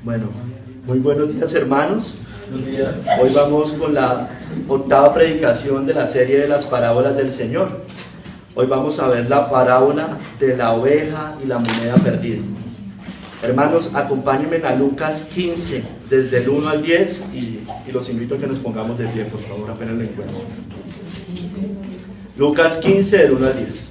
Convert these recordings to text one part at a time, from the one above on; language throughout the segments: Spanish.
Bueno, muy buenos días, hermanos. Buenos días. Hoy vamos con la octava predicación de la serie de las parábolas del Señor. Hoy vamos a ver la parábola de la oveja y la moneda perdida. Hermanos, acompáñenme a Lucas 15, desde el 1 al 10, y los invito a que nos pongamos de pie, por favor, apenas lo encuentro. Lucas 15, del 1 al 10.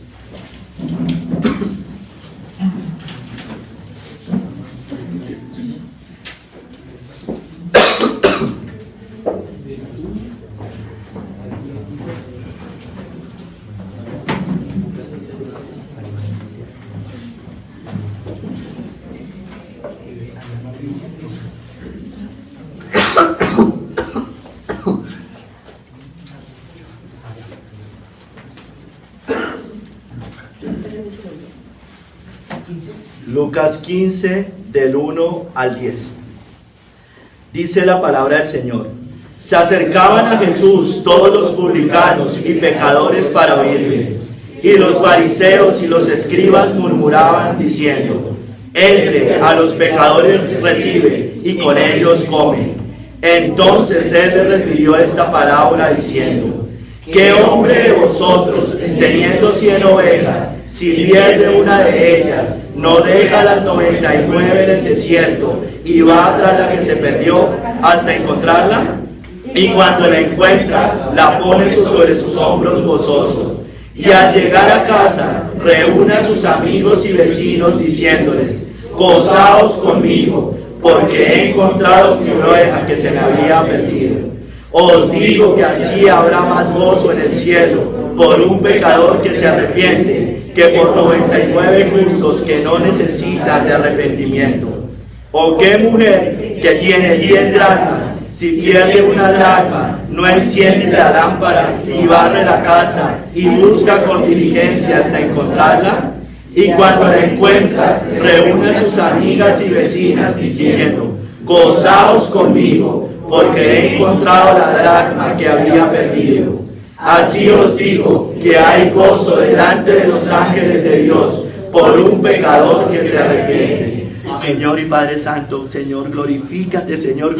Lucas 15, del 1 al 10. Dice la palabra del Señor: se acercaban a Jesús todos los publicanos y pecadores para oírle, y los fariseos y los escribas murmuraban diciendo: este a los pecadores recibe y con ellos come. Entonces él les refirió esta parábola diciendo: ¿qué hombre de vosotros, teniendo 100 ovejas, si pierde una de ellas, no deja las 99 en el desierto y va tras la que se perdió hasta encontrarla? Y cuando la encuentra, la pone sobre sus hombros gozosos. Y al llegar a casa, reúne a sus amigos y vecinos diciéndoles: gozaos conmigo, porque he encontrado mi oveja que se me había perdido. Os digo que así habrá más gozo en el cielo por un pecador que se arrepiente que por 99 justos que no necesitan de arrepentimiento. ¿O qué mujer que tiene 10 dracmas, si pierde una dracma, no enciende la lámpara y barre la casa y busca con diligencia hasta encontrarla? Y cuando la encuentra, reúne a sus amigas y vecinas diciendo: gozaos conmigo, porque he encontrado la dracma que había perdido. Así os digo que hay gozo delante de los ángeles de Dios por un pecador que se arrepiente. Señor y Padre Santo, Señor, glorifícate, Señor,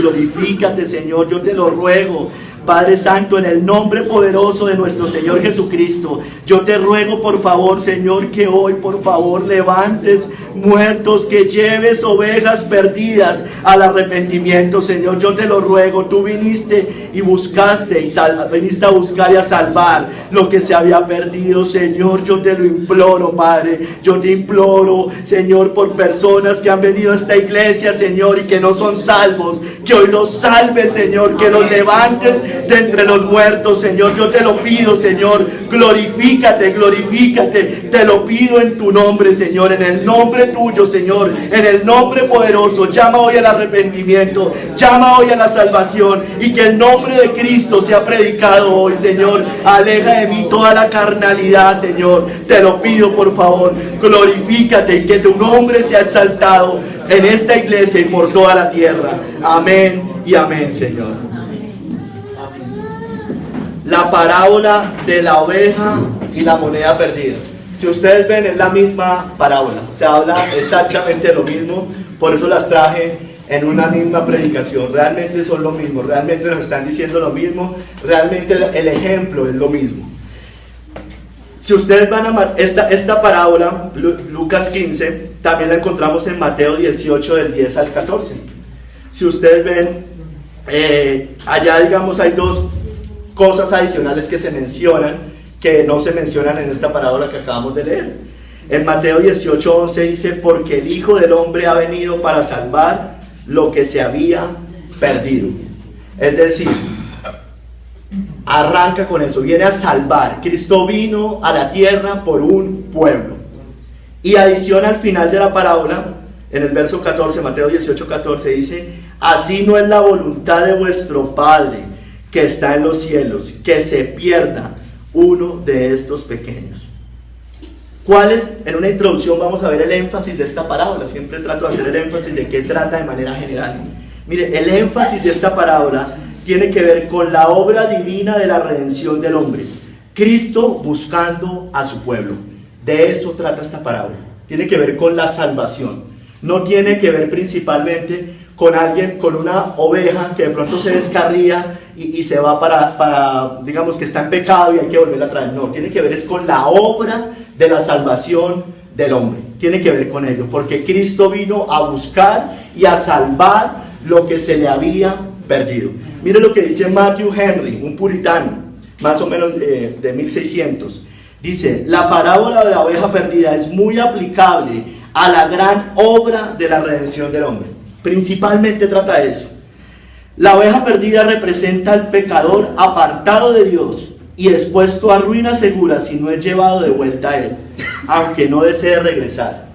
yo te lo ruego. Padre Santo, en el nombre poderoso de nuestro Señor Jesucristo, yo te ruego por favor, Señor, que hoy por favor levantes muertos, que lleves ovejas perdidas al arrepentimiento, Señor. Yo te lo ruego. Tú viniste y buscaste viniste a buscar y a salvar lo que se había perdido, Señor. Yo te lo imploro, Padre. Yo te imploro, Señor, por personas que han venido a esta iglesia, Señor, y que no son salvos, que hoy los salves, Señor, que los levantes de entre los muertos, Señor. Yo te lo pido, Señor. Glorifícate, te lo pido en tu nombre, Señor, en el nombre tuyo, Señor, en el nombre poderoso. Llama hoy al arrepentimiento, llama hoy a la salvación, y que el nombre de Cristo sea predicado hoy, Señor. Aleja de mí toda la carnalidad, Señor. Te lo pido, por favor. Glorifícate y que tu nombre sea exaltado en esta iglesia y por toda la tierra. Amén y amén, Señor. La parábola de la oveja y la moneda perdida. Si ustedes ven, es la misma parábola. Se habla exactamente de lo mismo. Por eso las traje en una misma predicación. Realmente son lo mismo. Realmente nos están diciendo lo mismo. Realmente el ejemplo es lo mismo. Si ustedes van a esta parábola, Lucas 15, también la encontramos en Mateo 18, del 10 al 14. Si ustedes ven, allá digamos hay dos cosas adicionales que se mencionan, que no se mencionan en esta parábola que acabamos de leer. En Mateo 18, 11 dice: porque el Hijo del Hombre ha venido para salvar lo que se había perdido. Es decir, arranca con eso, viene a salvar. Cristo vino a la tierra por un pueblo. Y adiciona al final de la parábola, en el verso 14, Mateo 18, 14, dice: así no es la voluntad de vuestro Padre que está en los cielos, que se pierda uno de estos pequeños. ¿Cuál es? En una introducción vamos a ver el énfasis de esta parábola. Siempre trato de hacer el énfasis de qué trata de manera general. Mire, el énfasis de esta parábola tiene que ver con la obra divina de la redención del hombre. Cristo buscando a su pueblo. De eso trata esta parábola. Tiene que ver con la salvación. No tiene que ver principalmente con alguien, con una oveja que de pronto se descarría y se va digamos que está en pecado y hay que volverla a traer. No, tiene que ver es con la obra de la salvación del hombre. Tiene que ver con ello, porque Cristo vino a buscar y a salvar lo que se le había perdido. Mire lo que dice Matthew Henry, un puritano, más o menos de 1600. Dice: la parábola de la oveja perdida es muy aplicable a la gran obra de la redención del hombre. Principalmente trata de eso. La oveja perdida representa al pecador apartado de Dios y expuesto a ruina segura si no es llevado de vuelta a Él, aunque no desee regresar.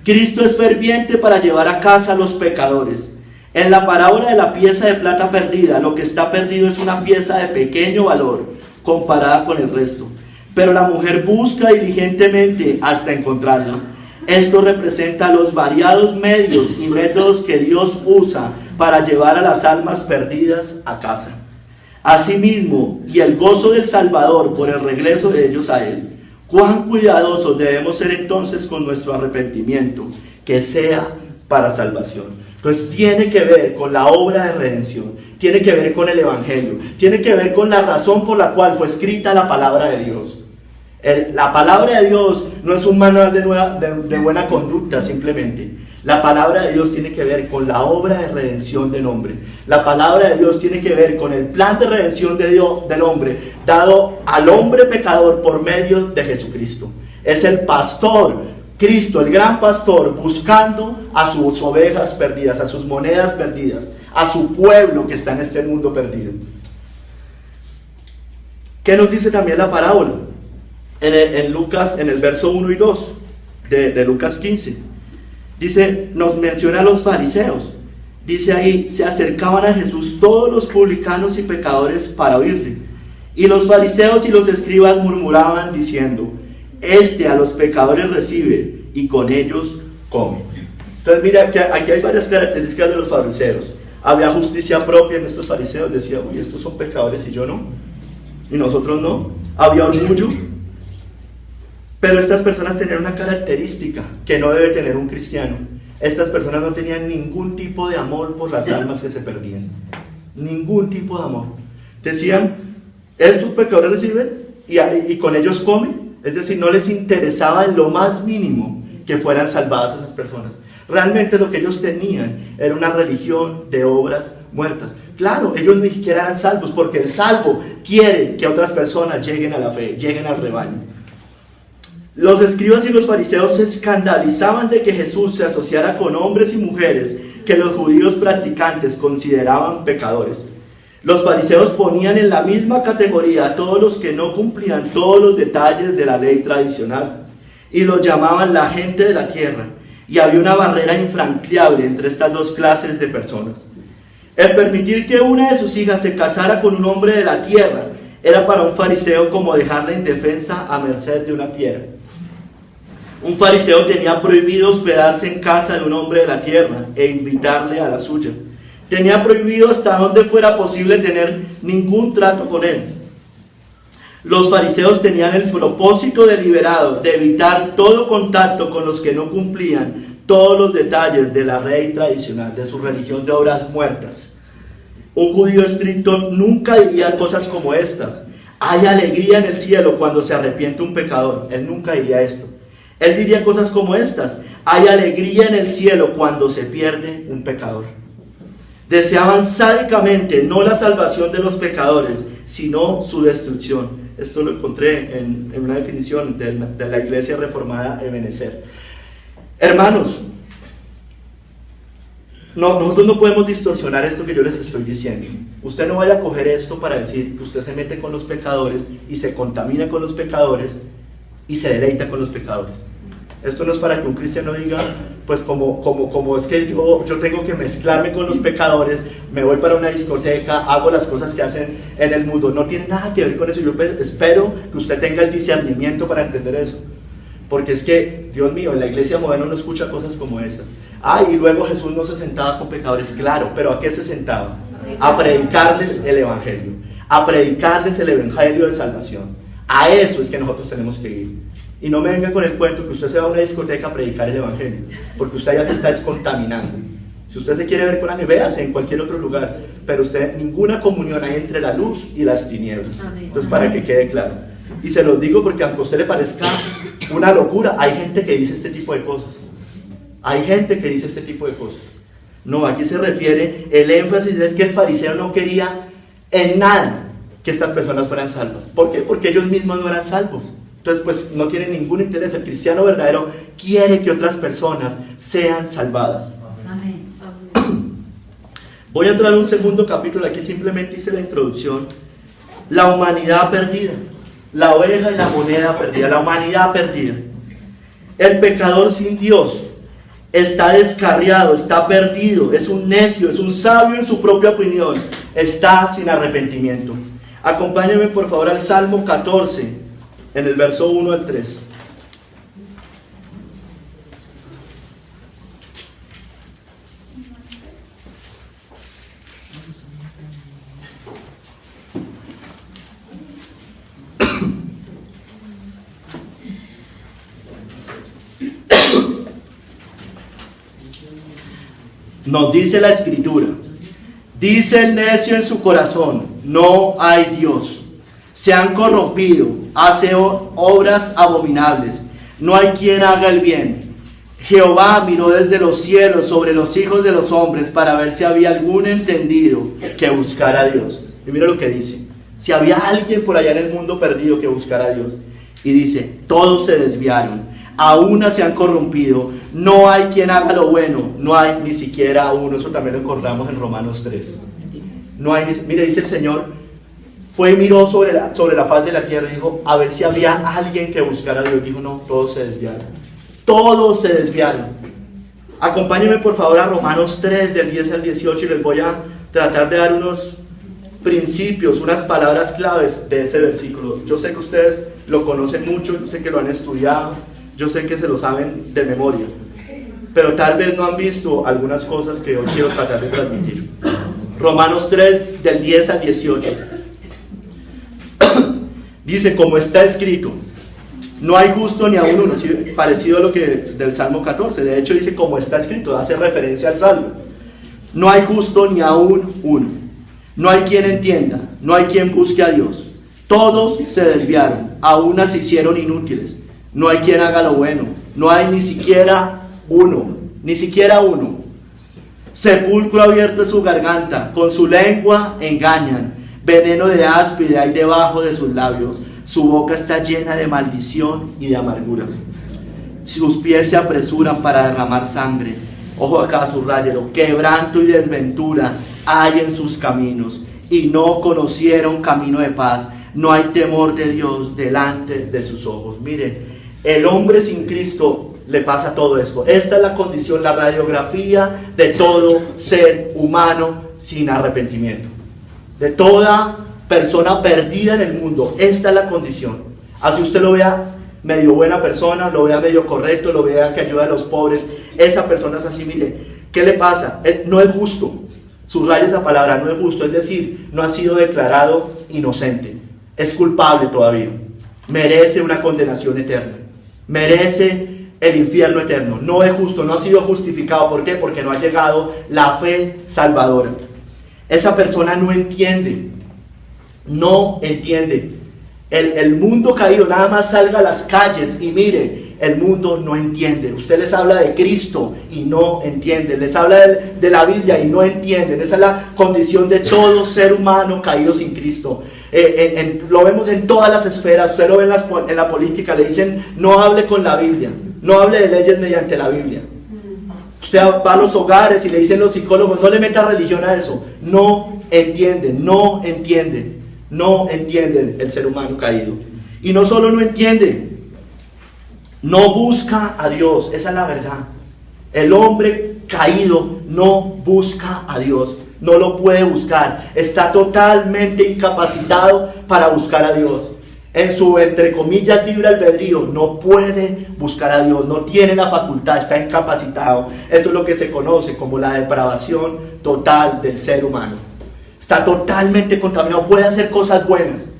Cristo es ferviente para llevar a casa a los pecadores. En la parábola de la pieza de plata perdida, lo que está perdido es una pieza de pequeño valor comparada con el resto, pero la mujer busca diligentemente hasta encontrarla. Esto representa los variados medios y métodos que Dios usa para llevar a las almas perdidas a casa. Asimismo, y el gozo del Salvador por el regreso de ellos a Él. Cuán cuidadosos debemos ser entonces con nuestro arrepentimiento, que sea para salvación. Entonces tiene que ver con la obra de redención, tiene que ver con el Evangelio, tiene que ver con la razón por la cual fue escrita la palabra de Dios. La palabra de Dios no es un manual de buena conducta simplemente. La palabra de Dios tiene que ver con la obra de redención del hombre. La palabra de Dios tiene que ver con el plan de redención de Dios, del hombre, dado al hombre pecador por medio de Jesucristo. Es el pastor, Cristo, el gran pastor, buscando a sus ovejas perdidas, a sus monedas perdidas, a su pueblo que está en este mundo perdido. ¿Qué nos dice también la parábola? En Lucas, en el verso 1 y 2 de Lucas 15, dice, nos menciona a los fariseos. Dice ahí: se acercaban a Jesús todos los publicanos y pecadores para oírle. Y los fariseos y los escribas murmuraban diciendo: este a los pecadores recibe y con ellos come. Entonces mira, que aquí hay varias características de los fariseos. Había justicia propia en estos fariseos. Decía: uy, estos son pecadores y yo no, y nosotros no. Había orgullo. Pero estas personas tenían una característica que no debe tener un cristiano. Estas personas no tenían ningún tipo de amor por las almas que se perdían. Ningún tipo de amor. Decían: estos pecadores reciben y con ellos comen. Es decir, no les interesaba en lo más mínimo que fueran salvadas esas personas. Realmente lo que ellos tenían era una religión de obras muertas. Claro, ellos ni siquiera eran salvos, porque el salvo quiere que otras personas lleguen a la fe, lleguen al rebaño. Los escribas y los fariseos se escandalizaban de que Jesús se asociara con hombres y mujeres que los judíos practicantes consideraban pecadores. Los fariseos ponían en la misma categoría a todos los que no cumplían todos los detalles de la ley tradicional y los llamaban la gente de la tierra, y había una barrera infranqueable entre estas dos clases de personas. El permitir que una de sus hijas se casara con un hombre de la tierra era para un fariseo como dejarla indefensa a merced de una fiera. Un fariseo tenía prohibido hospedarse en casa de un hombre de la tierra e invitarle a la suya. Tenía prohibido hasta donde fuera posible tener ningún trato con él. Los fariseos tenían el propósito deliberado de evitar todo contacto con los que no cumplían todos los detalles de la ley tradicional, de su religión de obras muertas. Un judío estricto nunca diría cosas como estas: hay alegría en el cielo cuando se arrepiente un pecador. Él nunca diría esto. Él diría cosas como estas: hay alegría en el cielo cuando se pierde un pecador. Deseaban sádicamente no la salvación de los pecadores, sino su destrucción. Esto lo encontré en una definición de la Iglesia Reformada Ebenezer. Hermanos, nosotros no podemos distorsionar esto que yo les estoy diciendo. Usted no vaya a coger esto para decir que usted se mete con los pecadores y se contamina con los pecadores y se deleita con los pecadores. Esto no es para que un cristiano diga: pues como es que yo tengo que mezclarme con los pecadores, me voy para una discoteca, hago las cosas que hacen en el mundo. No tiene nada que ver con eso. Yo espero que usted tenga el discernimiento para entender eso, porque es que, Dios mío, en la iglesia moderna no escucha cosas como estas. Y luego Jesús no se sentaba con pecadores. Claro, pero ¿a qué se sentaba? A predicarles el evangelio, a predicarles el evangelio de salvación. A eso es que nosotros tenemos que ir. Y no me venga con el cuento que usted se va a una discoteca a predicar el evangelio, porque usted ya se está descontaminando. Si usted se quiere ver con alguien, véase en cualquier otro lugar, pero usted, ninguna comunión hay entre la luz y las tinieblas. Entonces, para que quede claro. Y se los digo porque aunque a usted le parezca una locura, hay gente que dice este tipo de cosas. Hay gente que dice este tipo de cosas. No, aquí se refiere, el énfasis es que el fariseo no quería en nada que estas personas fueran salvas. ¿Por qué? Porque ellos mismos no eran salvos. Entonces, pues no tienen ningún interés. El cristiano verdadero quiere que otras personas sean salvadas. Amén. Voy a entrar a un segundo capítulo, aquí simplemente hice la introducción. La humanidad perdida, la oveja y la moneda perdida, la humanidad perdida. El pecador sin Dios está descarriado, está perdido, es un necio, es un sabio en su propia opinión, está sin arrepentimiento. Acompáñenme por favor al Salmo 14, en el verso 1 al 3. Nos dice la Escritura: dice el necio en su corazón, no hay Dios. Se han corrompido, hace obras abominables, no hay quien haga el bien. Jehová miró desde los cielos sobre los hijos de los hombres para ver si había algún entendido que buscara a Dios. Y mira lo que dice: si había alguien por allá en el mundo perdido que buscara a Dios. Y dice: todos se desviaron, a una se han corrompido, no hay quien haga lo bueno, no hay ni siquiera uno. Eso también lo encontramos en Romanos 3. No hay, mire, dice el Señor, fue y miró sobre la faz de la tierra y dijo, a ver si había alguien que buscara a Dios. Dijo, no, todos se desviaron. Todos se desviaron. Acompáñenme por favor a Romanos 3, del 10 al 18, y les voy a tratar de dar unos principios, unas palabras claves de ese versículo. Yo sé que ustedes lo conocen mucho, yo sé que lo han estudiado, yo sé que se lo saben de memoria, pero tal vez no han visto algunas cosas que hoy quiero tratar de transmitir. Romanos 3, del 10 al 18. Dice, como está escrito, no hay justo ni aun uno, parecido a lo que del Salmo 14. De hecho dice, como está escrito, hace referencia al Salmo. No hay justo ni aun uno. No hay quien entienda, no hay quien busque a Dios. Todos se desviaron, a una se hicieron inútiles. No hay quien haga lo bueno, no hay ni siquiera uno, ni siquiera uno. Sepulcro abierto es su garganta, con su lengua engañan. Veneno de áspide hay debajo de sus labios. Su boca está llena de maldición y de amargura. Sus pies se apresuran para derramar sangre. Ojo acá, subrayelo. Quebranto y desventura hay en sus caminos, y no conocieron camino de paz. No hay temor de Dios delante de sus ojos. Mire, el hombre sin Cristo le pasa todo esto. Esta es la condición, la radiografía de todo ser humano sin arrepentimiento. De toda persona perdida en el mundo. Esta es la condición. Así usted lo vea medio buena persona, lo vea medio correcto, lo vea que ayuda a los pobres, esa persona es así. Mire, ¿qué le pasa? No es justo. Subraya esa palabra, no es justo. Es decir, no ha sido declarado inocente. Es culpable todavía. Merece una condenación eterna. Merece el infierno eterno. No es justo, no ha sido justificado. ¿Por qué? Porque no ha llegado la fe salvadora. Esa persona no entiende. No entiende. El mundo caído, nada más salga a las calles y mire, el mundo no entiende. Usted les habla de Cristo y no entienden. Les habla de la Biblia y no entienden. Esa es la condición de todo ser humano caído sin Cristo. Lo vemos en todas las esferas. Usted lo ve en la política. Le dicen, no hable con la Biblia. No hable de leyes mediante la Biblia. Usted va a los hogares y le dicen los psicólogos, no le meta religión a eso. No entienden, no entienden. No entienden el ser humano caído. Y no solo no entiende, no busca a Dios. Esa es la verdad. El hombre caído no busca a Dios. No lo puede buscar. Está totalmente incapacitado para buscar a Dios. En su, entre comillas, libre albedrío, no puede buscar a Dios. No tiene la facultad, está incapacitado. Eso es lo que se conoce como la depravación total del ser humano. Está totalmente contaminado, puede hacer cosas buenas.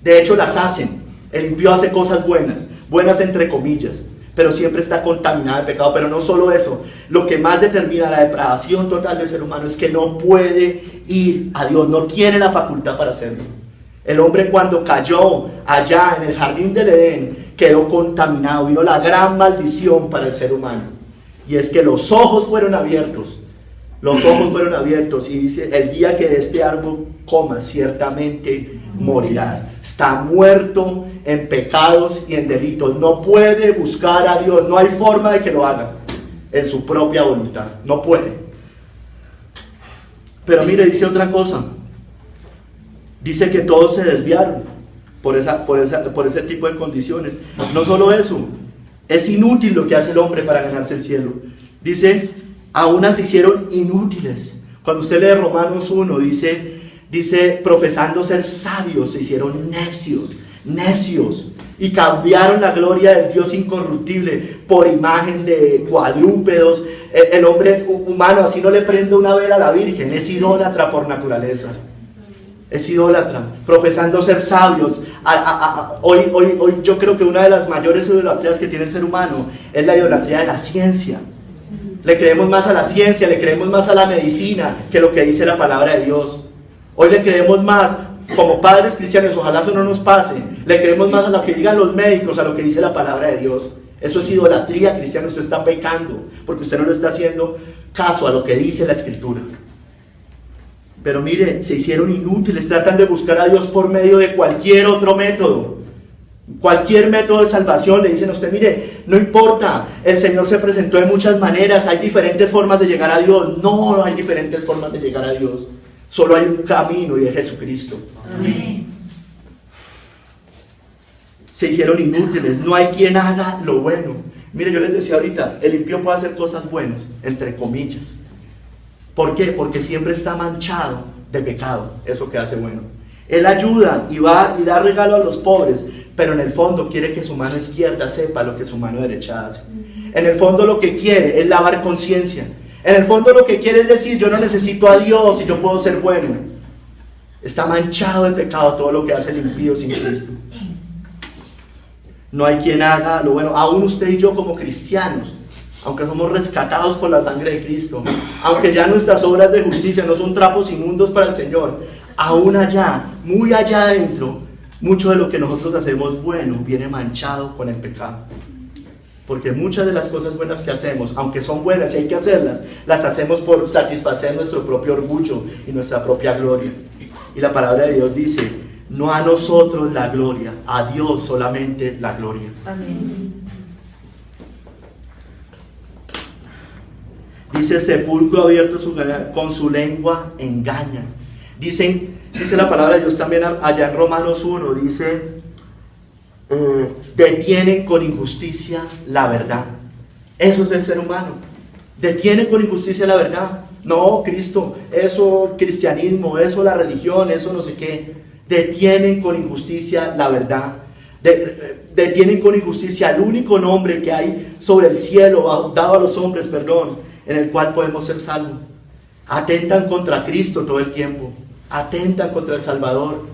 De hecho las hacen. El impío hace cosas buenas, buenas entre comillas. pero siempre está contaminada de pecado. Pero no solo eso, lo que más determina la depravación total del ser humano es que no puede ir a Dios, no tiene la facultad para hacerlo. El hombre, cuando cayó allá en el jardín del Edén, quedó contaminado, vino la gran maldición para el ser humano, y es que los ojos fueron abiertos. Los ojos fueron abiertos y dice: el día que de este árbol comas, ciertamente morirás. Está muerto en pecados y en delitos. No puede buscar a Dios. No hay forma de que lo haga en su propia voluntad. No puede. Pero mire, dice otra cosa. Dice que todos se desviaron por ese tipo de condiciones. No solo eso, es inútil lo que hace el hombre para ganarse el cielo. Dice: aún se hicieron inútiles. Cuando usted lee Romanos 1, dice, profesando ser sabios, se hicieron necios, y cambiaron la gloria del Dios incorruptible por imagen de cuadrúpedos. El hombre humano así no le prende una vela a la Virgen, es idólatra por naturaleza. Es idólatra, profesando ser sabios. Hoy yo creo que una de las mayores idolatrías que tiene el ser humano es la idolatría de la ciencia. Le creemos más a la ciencia, le creemos más a la medicina que lo que dice la palabra de Dios. Hoy le creemos más, como padres cristianos, ojalá eso no nos pase, le creemos más a lo que digan los médicos, a lo que dice la palabra de Dios. Eso es idolatría cristiana. Usted está pecando porque usted no le está haciendo caso a lo que dice la Escritura. Pero mire, se hicieron inútiles, tratan de buscar a Dios por medio de cualquier otro método. Cualquier método de salvación. Le dicen a usted: mire, no importa, el Señor se presentó de muchas maneras, hay diferentes formas de llegar a Dios. No hay diferentes formas de llegar a Dios, solo hay un camino, y es Jesucristo. Amén. Se hicieron inútiles, no hay quien haga lo bueno. Mire, yo les decía ahorita, el impío puede hacer cosas buenas, entre comillas. ¿Por qué? Porque siempre está manchado de pecado, eso que hace bueno. Él ayuda y va y da regalo a los pobres, pero en el fondo quiere que su mano izquierda sepa lo que su mano derecha hace. En el fondo lo que quiere es lavar conciencia. En el fondo lo que quiere es decir: yo no necesito a Dios y yo puedo ser bueno. Está manchado de pecado todo lo que hace el impío sin Cristo. No hay quien haga lo bueno. Aún usted y yo como cristianos, aunque somos rescatados por la sangre de Cristo, aunque ya nuestras obras de justicia no son trapos inmundos para el Señor, aún allá, muy allá adentro, mucho de lo que nosotros hacemos bueno viene manchado con el pecado. Porque muchas de las cosas buenas que hacemos, aunque son buenas y hay que hacerlas, las hacemos por satisfacer nuestro propio orgullo y nuestra propia gloria. Y la palabra de Dios dice: no a nosotros la gloria, a Dios solamente la gloria. Amén. Dice: sepulcro abierto con su lengua engaña. Dice la palabra de Dios también allá en Romanos 1, dice: detienen con injusticia la verdad. Eso es el ser humano. Detienen con injusticia la verdad. No, Cristo, eso, cristianismo, eso, la religión, eso no sé qué. Detienen con injusticia la verdad. Detienen con injusticia el único nombre que hay sobre el cielo, dado a los hombres, perdón, en el cual podemos ser salvos. Atentan contra Cristo todo el tiempo. Atentan contra el Salvador.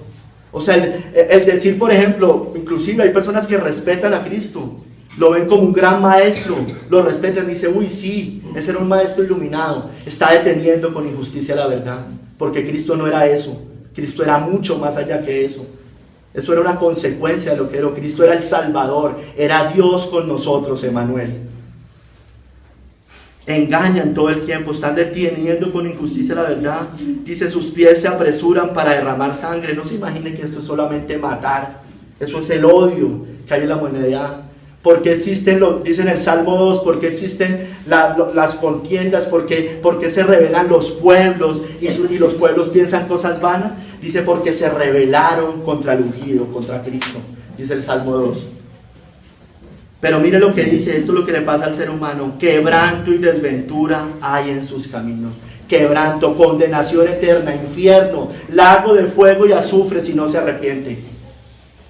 O sea, el decir, por ejemplo, inclusive hay personas que respetan a Cristo, lo ven como un gran maestro, lo respetan y dicen: uy, sí, ese era un maestro iluminado. Está deteniendo con injusticia la verdad, porque Cristo no era eso. Cristo era mucho más allá que eso. Eso era una consecuencia de lo que era. Cristo era el Salvador, era Dios con nosotros, Emmanuel. Engañan todo el tiempo, están deteniendo con injusticia la verdad. Dice: sus pies se apresuran para derramar sangre. No se imagine que esto es solamente matar. Eso es el odio que hay en la humanidad. ¿Por qué existen, dice en el Salmo 2, por qué existen las contiendas? ¿Por qué se rebelan los pueblos y los pueblos piensan cosas vanas? Dice: porque se rebelaron contra el ungido, contra Cristo. Dice el Salmo 2. Pero mire lo que dice, esto es lo que le pasa al ser humano: quebranto y desventura hay en sus caminos. Quebranto, condenación eterna, infierno, lago de fuego y azufre si no se arrepiente.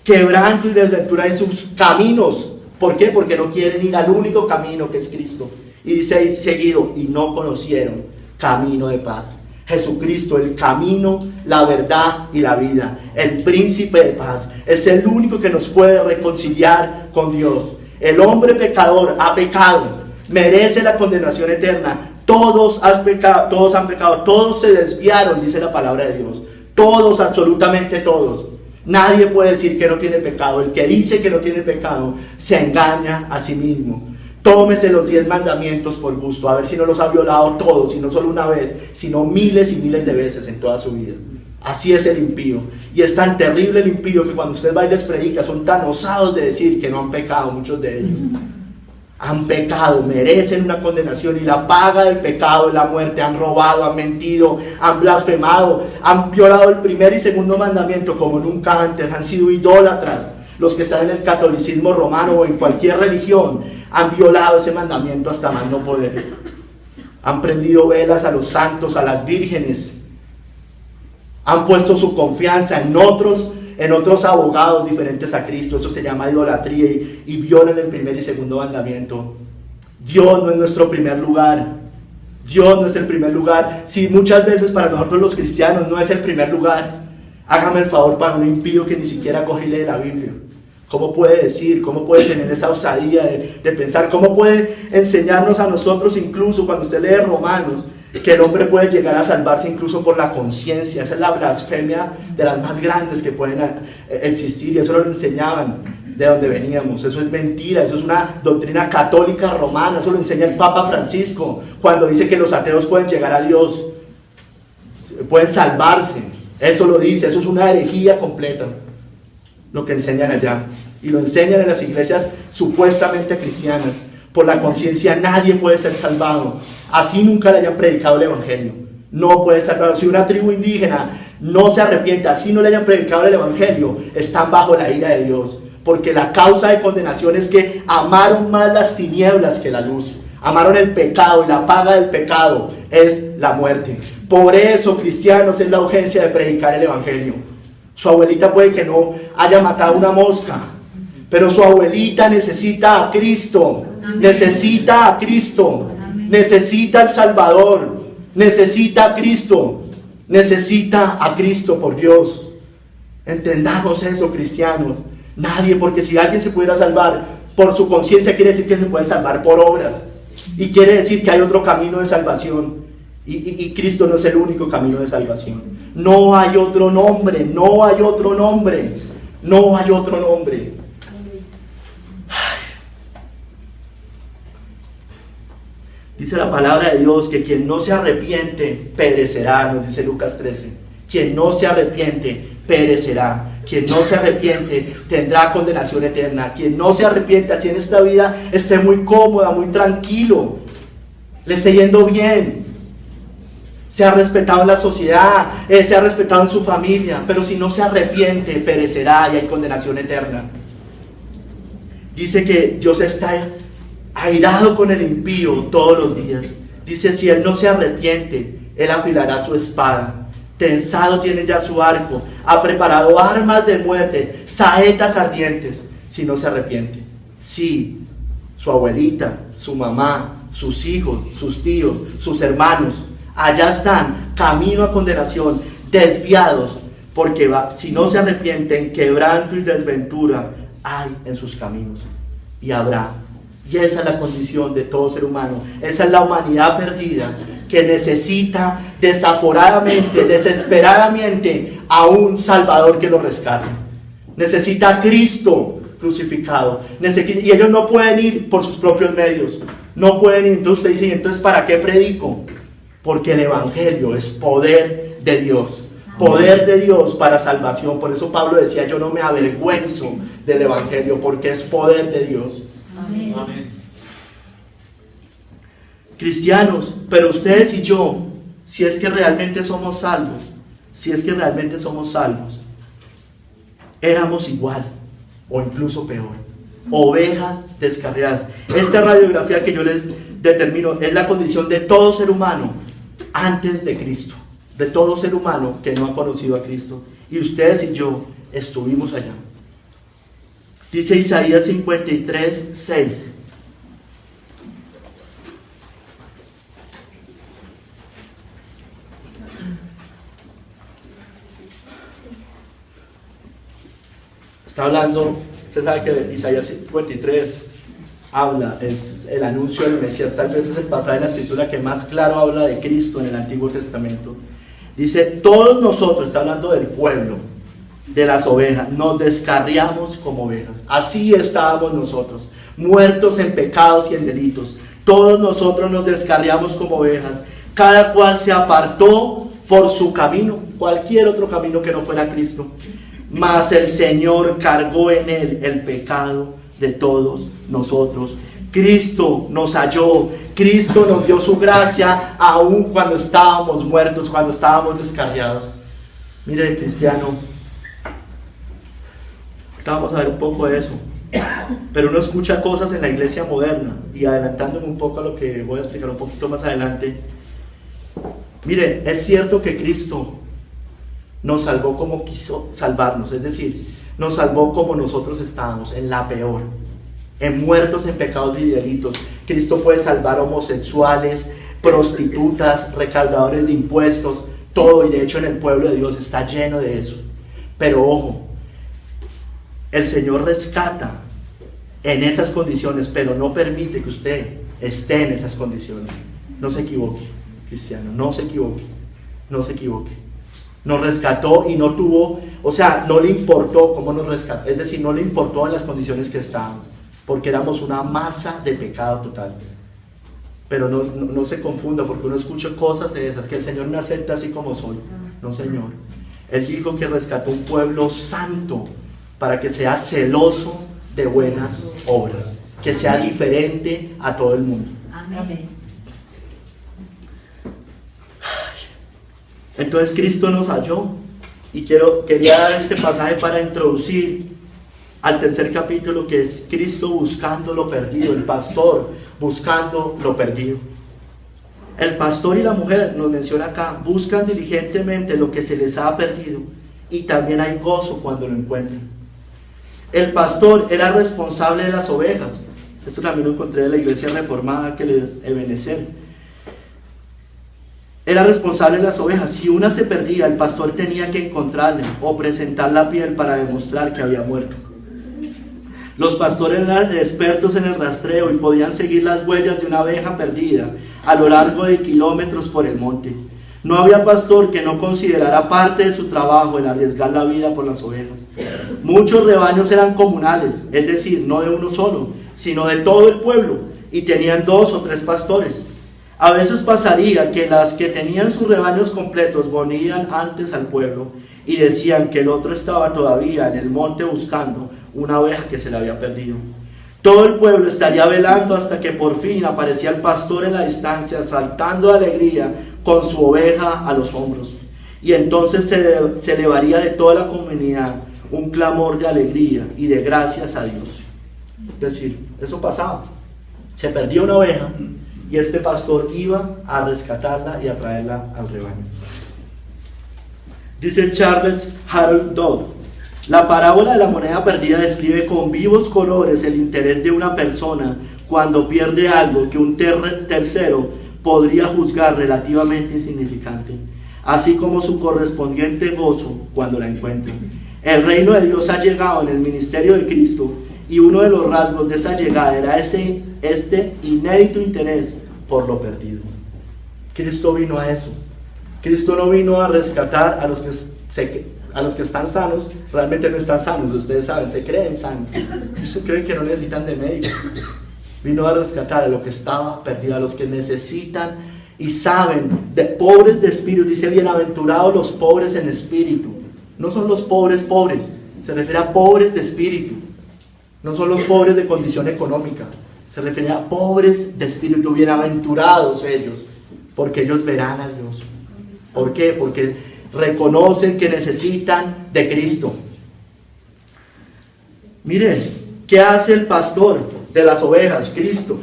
Quebranto y desventura en sus caminos. ¿Por qué? Porque no quieren ir al único camino, que es Cristo. Y dice ahí seguido: y no conocieron camino de paz. Jesucristo, el camino, la verdad y la vida, el príncipe de paz, es el único que nos puede reconciliar con Dios. El hombre pecador ha pecado, merece la condenación eterna. Todos han pecado, todos se desviaron, dice la palabra de Dios. Todos, absolutamente todos. Nadie puede decir que no tiene pecado. El que dice que no tiene pecado se engaña a sí mismo. Tómese los 10 mandamientos por gusto, a ver si no los ha violado todos, y no solo una vez, sino miles y miles de veces en toda su vida. Así es el impío. Y es tan terrible el impío que cuando usted va y les predica, son tan osados de decir que no han pecado, muchos de ellos. Han pecado, merecen una condenación, y la paga del pecado es la muerte. Han robado, han mentido, han blasfemado, han violado el primer y segundo mandamiento como nunca antes, han sido idólatras. Los que están en el catolicismo romano o en cualquier religión han violado ese mandamiento hasta más no poder. Han prendido velas a los santos, a las vírgenes. Han puesto su confianza en otros abogados diferentes a Cristo. Eso se llama idolatría, y violan el primer y segundo mandamiento. Dios no es nuestro primer lugar. Dios no es el primer lugar. Si muchas veces para nosotros los cristianos no es el primer lugar, hágame el favor para un impío que ni siquiera coge y lee la Biblia. ¿Cómo puede decir? ¿Cómo puede tener esa osadía de pensar? ¿Cómo puede enseñarnos a nosotros, incluso cuando usted lee Romanos, que el hombre puede llegar a salvarse incluso por la conciencia? Esa es la blasfemia de las más grandes que pueden existir, y eso lo enseñaban de donde veníamos. Eso es mentira, eso es una doctrina católica romana. Eso lo enseña el Papa Francisco cuando dice que los ateos pueden llegar a Dios, pueden salvarse. Eso lo dice, eso es una herejía completa, lo que enseñan allá, y lo enseñan en las iglesias supuestamente cristianas. Por la conciencia nadie puede ser salvado, así nunca le hayan predicado el evangelio. No puede ser salvado. Si una tribu indígena no se arrepiente, así no le hayan predicado el evangelio, están bajo la ira de Dios, porque la causa de condenación es que amaron más las tinieblas que la luz, amaron el pecado, y la paga del pecado es la muerte. Por eso, cristianos, es la urgencia de predicar el evangelio. Su abuelita puede que no haya matado una mosca, pero su abuelita necesita a Cristo. Necesita a Cristo. Necesita al Salvador. Necesita a Cristo. Necesita a Cristo, por Dios. Entendamos eso, cristianos. Nadie, porque si alguien se pudiera salvar por su conciencia, quiere decir que se puede salvar por obras, y quiere decir que hay otro camino de salvación, y Cristo no es el único camino de salvación. No hay otro nombre, no hay otro nombre, no hay otro nombre. Dice la palabra de Dios que quien no se arrepiente perecerá, nos dice Lucas 13. Quien no se arrepiente perecerá. Quien no se arrepiente tendrá condenación eterna. Quien no se arrepiente, así en esta vida esté muy cómoda, muy tranquilo, le esté yendo bien, se ha respetado en la sociedad, se ha respetado en su familia, pero si no se arrepiente perecerá, y hay condenación eterna. Dice que Dios está airado con el impío todos los días. Dice, si él no se arrepiente, él afilará su espada, tensado tiene ya su arco, ha preparado armas de muerte, saetas ardientes. Si no se arrepiente, sí, su abuelita, su mamá, sus hijos, sus tíos, sus hermanos, allá están, camino a condenación, desviados, porque si no se arrepienten, quebranto y desventura hay en sus caminos, y habrá. Y esa es la condición de todo ser humano. Esa es la humanidad perdida, que necesita desaforadamente, desesperadamente a un Salvador que lo rescate. Necesita a Cristo crucificado. Y ellos no pueden ir por sus propios medios. No pueden ir. Entonces usted dice, ¿y entonces para qué predico? Porque el evangelio es poder de Dios. Poder de Dios para salvación. Por eso Pablo decía, yo no me avergüenzo del evangelio, porque es poder de Dios. Amén. Amén. Cristianos, pero ustedes y yo, si es que realmente somos salvos, éramos igual o incluso peor, ovejas descarriadas. Esta radiografía que yo les determino es la condición de todo ser humano antes de Cristo, de todo ser humano que no ha conocido a Cristo, y ustedes y yo estuvimos allá. Dice Isaías 53, 6. Está hablando, usted sabe que Isaías 53 habla, es el anuncio del Mesías. Tal vez es el pasaje de la Escritura que más claro habla de Cristo en el Antiguo Testamento. Dice, todos nosotros, está hablando del pueblo, de las ovejas, nos descarriamos como ovejas. Así estábamos nosotros, muertos en pecados y en delitos. Todos nosotros nos descarriamos como ovejas. Cada cual se apartó por su camino, cualquier otro camino que no fuera Cristo. Mas el Señor cargó en él el pecado de todos nosotros. Cristo nos halló, Cristo nos dio su gracia, aun cuando estábamos muertos, cuando estábamos descarriados. Mire, cristiano, vamos a ver un poco de eso. Pero uno escucha cosas en la iglesia moderna, y adelantándome un poco a lo que voy a explicar un poquito más adelante. Mire, es cierto que Cristo nos salvó como quiso salvarnos, es decir, nos salvó como nosotros estábamos, en la peor, en muertos en pecados y delitos. Cristo puede salvar homosexuales, prostitutas, recaudadores de impuestos, todo, y de hecho en el pueblo de Dios está lleno de eso. Pero ojo, el Señor rescata en esas condiciones, pero no permite que usted esté en esas condiciones. No se equivoque, cristiano, no se equivoque, no se equivoque. Nos rescató y no tuvo, o sea, no le importó cómo nos rescató, es decir, no le importó en las condiciones que estábamos, porque éramos una masa de pecado total. Pero no se confunda, porque uno escucha cosas de esas, que el Señor me acepta así como soy. No, Señor. Él dijo que rescató un pueblo santo para que sea celoso de buenas obras, que sea diferente a todo el mundo. Amén. Entonces Cristo nos halló, y quería dar este pasaje para introducir al tercer capítulo, que es Cristo buscando lo perdido, el pastor buscando lo perdido. El pastor y la mujer, nos menciona acá, buscan diligentemente lo que se les ha perdido, y también hay gozo cuando lo encuentran. El pastor era responsable de las ovejas. Esto también lo encontré de la iglesia reformada, que les Ebenezer. Era responsable de las ovejas. Si una se perdía, el pastor tenía que encontrarla o presentar la piel para demostrar que había muerto. Los pastores eran expertos en el rastreo y podían seguir las huellas de una oveja perdida a lo largo de kilómetros por el monte. No había pastor que no considerara parte de su trabajo el arriesgar la vida por las ovejas. Muchos rebaños eran comunales, es decir, no de uno solo, sino de todo el pueblo, y tenían 2 o 3 pastores. A veces pasaría que las que tenían sus rebaños completos volvían antes al pueblo y decían que el otro estaba todavía en el monte buscando una oveja que se le había perdido. Todo el pueblo estaría velando hasta que por fin aparecía el pastor en la distancia, saltando de alegría con su oveja a los hombros. Y entonces se elevaría de toda la comunidad un clamor de alegría y de gracias a Dios. Es decir, eso pasaba. Se perdió una oveja y este pastor iba a rescatarla y a traerla al rebaño. Dice Charles Harold Dodd: la parábola de la moneda perdida describe con vivos colores el interés de una persona cuando pierde algo que un tercero podría juzgar relativamente insignificante, así como su correspondiente gozo cuando la encuentra. El reino de Dios ha llegado en el ministerio de Cristo, y uno de los rasgos de esa llegada era este inédito interés por lo perdido. Cristo vino a eso. Cristo no vino a rescatar a los que están sanos. Realmente no están sanos, ustedes saben, se creen sanos. Ellos creen que no necesitan de médico. Vino a rescatar a lo que estaba perdido, a los que necesitan y saben, de pobres de espíritu. Dice: bienaventurados los pobres en espíritu. No son los pobres, se refiere a pobres de espíritu. No son los pobres de condición económica, se refiere a pobres de espíritu. Bienaventurados ellos, porque ellos verán a Dios. ¿Por qué? Porque reconocen que necesitan de Cristo. Miren, ¿qué hace el pastor de las ovejas? Cristo.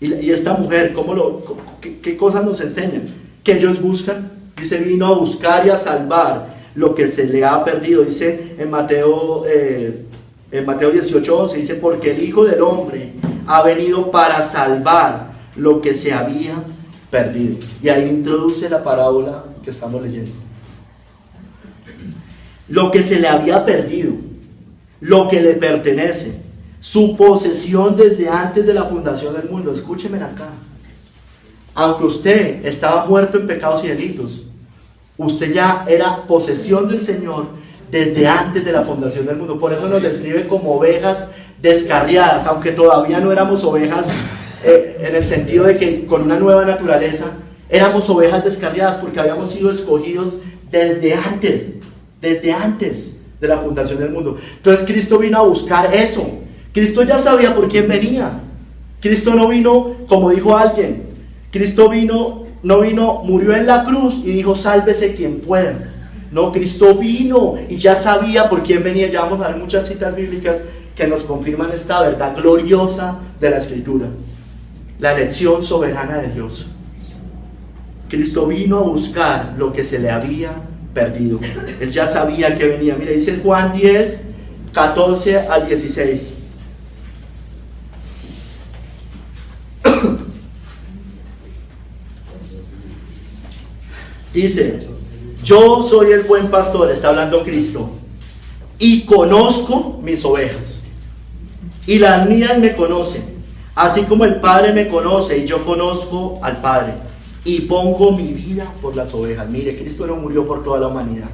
Y esta mujer, ¿qué cosas nos enseñan? Que ellos buscan. Dice: vino a buscar y a salvar lo que se le ha perdido. Dice en Mateo 18:11, dice: porque el Hijo del Hombre ha venido para salvar lo que se había perdido. Y ahí introduce la parábola que estamos leyendo. Lo que se le había perdido, lo que le pertenece. su posesión desde antes de la fundación del mundo. Escúcheme acá. Aunque usted estaba muerto en pecados y delitos, usted ya era posesión del Señor desde antes de la fundación del mundo. Por eso nos describe como ovejas descarriadas, aunque todavía no éramos ovejas en el sentido de que con una nueva naturaleza, éramos ovejas descarriadas porque habíamos sido escogidos desde antes de la fundación del mundo. Entonces Cristo vino a buscar eso. Cristo ya sabía por quién venía. Cristo no vino, como dijo alguien, Cristo no vino, murió en la cruz y dijo, sálvese quien pueda. No, Cristo vino y ya sabía por quién venía. Ya vamos a ver muchas citas bíblicas que nos confirman esta verdad gloriosa de la Escritura. La elección soberana de Dios. Cristo vino a buscar lo que se le había perdido. Él ya sabía que venía. Mira, dice Juan 10, 14 al 16. Dice, yo soy el buen pastor, está hablando Cristo, y conozco mis ovejas, y las mías me conocen, así como el Padre me conoce, y yo conozco al Padre, y pongo mi vida por las ovejas. Mire, Cristo no murió por toda la humanidad.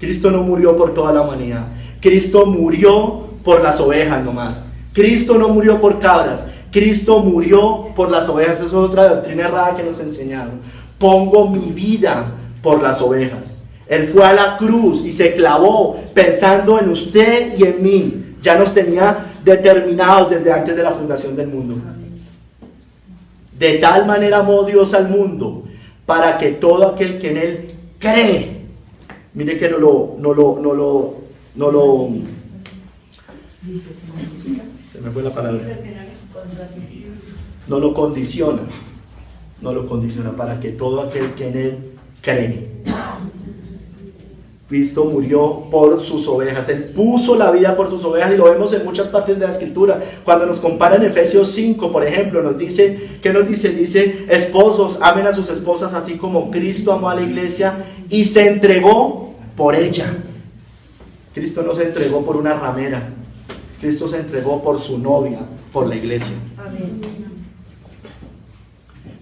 Cristo no murió por toda la humanidad. Cristo murió por las ovejas nomás. Cristo no murió por cabras. Cristo murió por las ovejas. Eso es otra doctrina errada que nos enseñaron. Pongo mi vida por las ovejas. Él fue a la cruz y se clavó pensando en usted y en mí. Ya nos tenía determinados desde antes de la fundación del mundo. De tal manera amó Dios al mundo, para que todo aquel que en Él cree, mire que no lo se me fue la palabra, no lo condiciona, para que todo aquel que en Él cree. Cristo murió por sus ovejas. Él puso la vida por sus ovejas y lo vemos en muchas partes de la Escritura. Cuando nos compara en Efesios 5, por ejemplo, nos dice, ¿qué nos dice? Dice, esposos, amen a sus esposas así como Cristo amó a la iglesia y se entregó por ella. Cristo no se entregó por una ramera. Cristo se entregó por su novia, por la iglesia. Amén.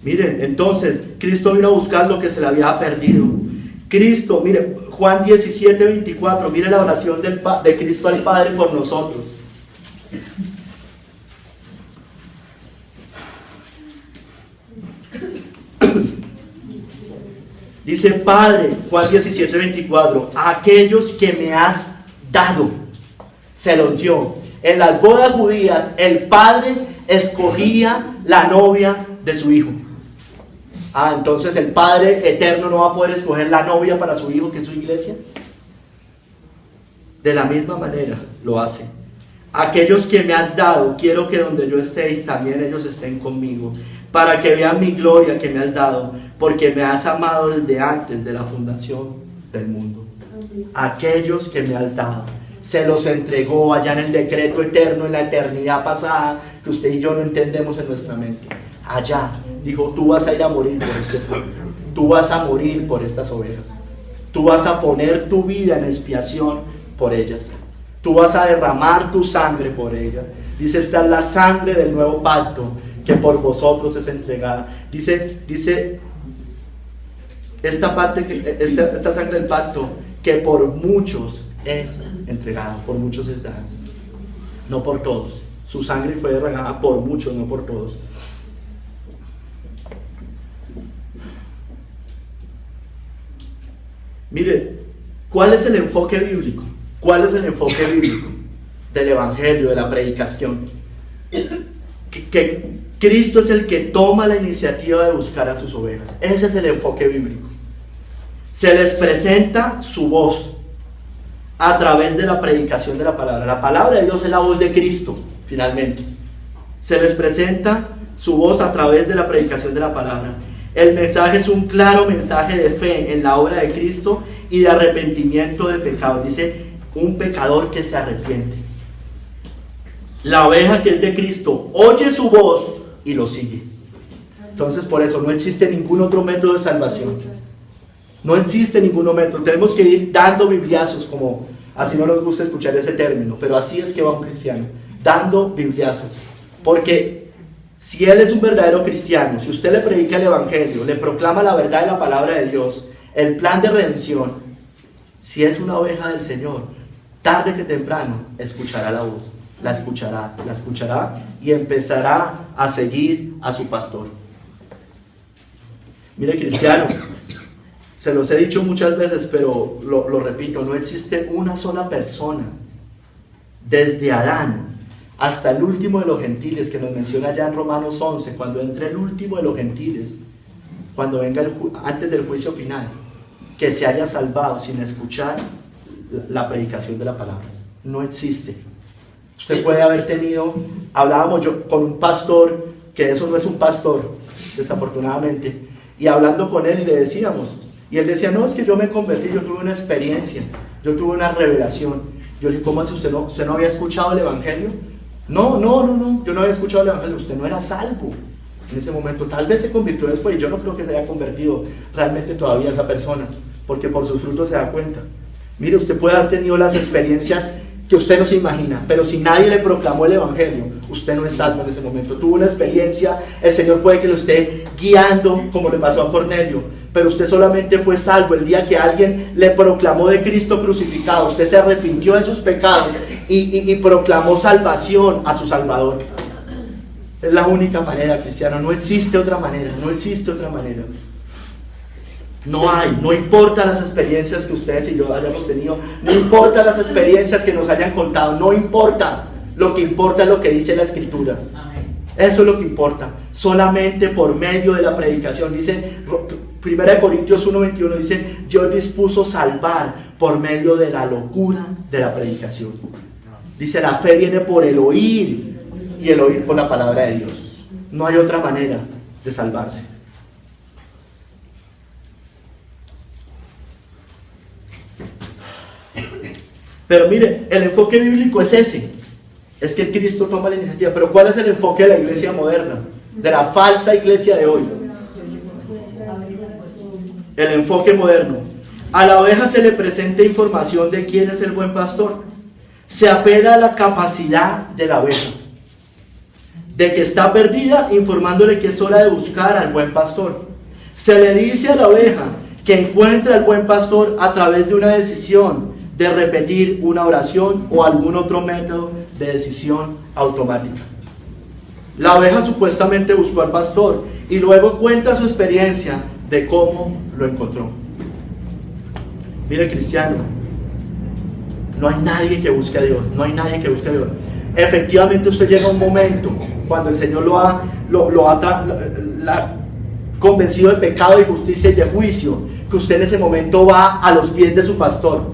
Miren, entonces, Cristo vino a buscar lo que se le había perdido. Cristo, mire, Juan 17, 24, mire la oración de Cristo al Padre por nosotros. Dice, Padre, Juan 17, 24, a aquellos que me has dado, se los dio. En las bodas judías, el padre escogía la novia de su hijo. Entonces el Padre eterno no va a poder escoger la novia para su hijo, que es su iglesia. De la misma manera lo hace. Aquellos que me has dado, quiero que donde yo esté también ellos estén conmigo, para que vean mi gloria que me has dado, porque me has amado desde antes de la fundación del mundo. Aquellos que me has dado, se los entregó allá en el decreto eterno, en la eternidad pasada, que usted y yo no entendemos en nuestra mente. Allá dijo, tú vas a ir a morir por este pueblo, tú vas a morir por estas ovejas, tú vas a poner tu vida en expiación por ellas, tú vas a derramar tu sangre por ellas. Dice, esta es la sangre del nuevo pacto que por vosotros es entregada. Dice esta parte, esta sangre del pacto que por muchos es entregada, por muchos es dada, no por todos. Su sangre fue derramada por muchos, no por todos. Mire, ¿cuál es el enfoque bíblico? ¿Cuál es el enfoque bíblico del evangelio, de la predicación? Que Cristo es el que toma la iniciativa de buscar a sus ovejas. Ese es el enfoque bíblico. Se les presenta su voz a través de la predicación de la palabra. La palabra de Dios es la voz de Cristo, finalmente. Se les presenta su voz a través de la predicación de la palabra. El mensaje es un claro mensaje de fe en la obra de Cristo y de arrepentimiento de pecados. Dice, un pecador que se arrepiente. La oveja que es de Cristo oye su voz y lo sigue. Entonces, por eso no existe ningún otro método de salvación. No existe ningún método. Tenemos que ir dando bibliazos, como así no nos gusta escuchar ese término, pero así es que va un cristiano. dando bibliazos. Porque si él es un verdadero cristiano, si usted le predica el evangelio, le proclama la verdad de la palabra de Dios, el plan de redención, si es una oveja del Señor, tarde que temprano escuchará la voz, la escuchará y empezará a seguir a su pastor. Mire, cristiano, se los he dicho muchas veces, pero lo repito, no existe una sola persona, desde Adán hasta el último de los gentiles, que nos menciona ya en Romanos 11, cuando entre el último de los gentiles, cuando venga antes del juicio final, que se haya salvado sin escuchar la predicación de la palabra. No existe. Usted puede haber tenido, hablábamos yo con un pastor, que eso no es un pastor, desafortunadamente, y hablando con él y le decíamos, y él decía, no, es que yo me convertí, yo tuve una experiencia, yo tuve una revelación. Yo le dije, ¿cómo así? ¿Usted no había escuchado el evangelio? No, yo no había escuchado el evangelio, usted no era salvo en ese momento. Tal vez se convirtió después, y yo no creo que se haya convertido realmente todavía esa persona, porque por sus frutos se da cuenta. Mire, usted puede haber tenido las experiencias que usted no se imagina, pero si nadie le proclamó el evangelio, usted no es salvo en ese momento. Tuvo una experiencia, el Señor puede que lo esté guiando, como le pasó a Cornelio, pero usted solamente fue salvo el día que alguien le proclamó de Cristo crucificado. Usted se arrepintió de sus pecados y proclamó salvación a su Salvador. Es la única manera, cristiano. No existe otra manera, no existe otra manera. No importa las experiencias que ustedes y yo hayamos tenido, no importa las experiencias que nos hayan contado, no importa. Lo que importa es lo que dice la Escritura. Eso es lo que importa. Solamente por medio de la predicación. Dice 1 Corintios 1:21, dice, Dios dispuso salvar por medio de la locura de la predicación. Dice, la fe viene por el oír, y el oír por la palabra de Dios. No hay otra manera de salvarse. Pero mire, el enfoque bíblico es ese. Es que Cristo toma la iniciativa. Pero ¿cuál es el enfoque de la iglesia moderna? De la falsa iglesia de hoy. El enfoque moderno. A la oveja se le presenta información de quién es el buen pastor. Se apela a la capacidad de la oveja, de que está perdida, informándole que es hora de buscar al buen pastor. Se le dice a la oveja que encuentra al buen pastor a través de una decisión de repetir una oración o algún otro método de decisión automática. La oveja supuestamente buscó al pastor y luego cuenta su experiencia de cómo lo encontró. Mire, cristiano, no hay nadie que busque a Dios, no hay nadie que busque a Dios. Efectivamente, usted llega a un momento cuando el Señor lo ha convencido de pecado, de justicia y de juicio, que usted en ese momento va a los pies de su pastor,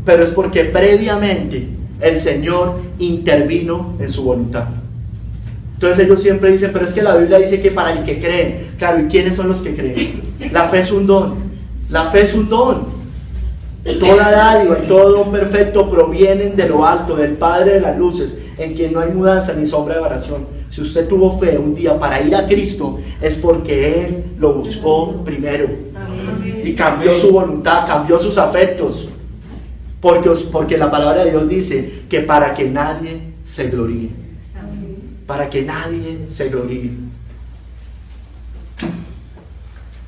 pero es porque previamente el Señor intervino en su voluntad. Entonces ellos siempre dicen, pero es que la Biblia dice que para el que cree. Claro, ¿y quiénes son los que creen? La fe es un don. La fe es un don. Toda dádiva y todo don perfecto provienen de lo alto, del Padre de las luces, en quien no hay mudanza ni sombra de variación. Si usted tuvo fe un día para ir a Cristo, es porque Él lo buscó primero. Y cambió su voluntad, cambió sus afectos. Porque la palabra de Dios dice que para que nadie se gloríe. Para que nadie se gloríe.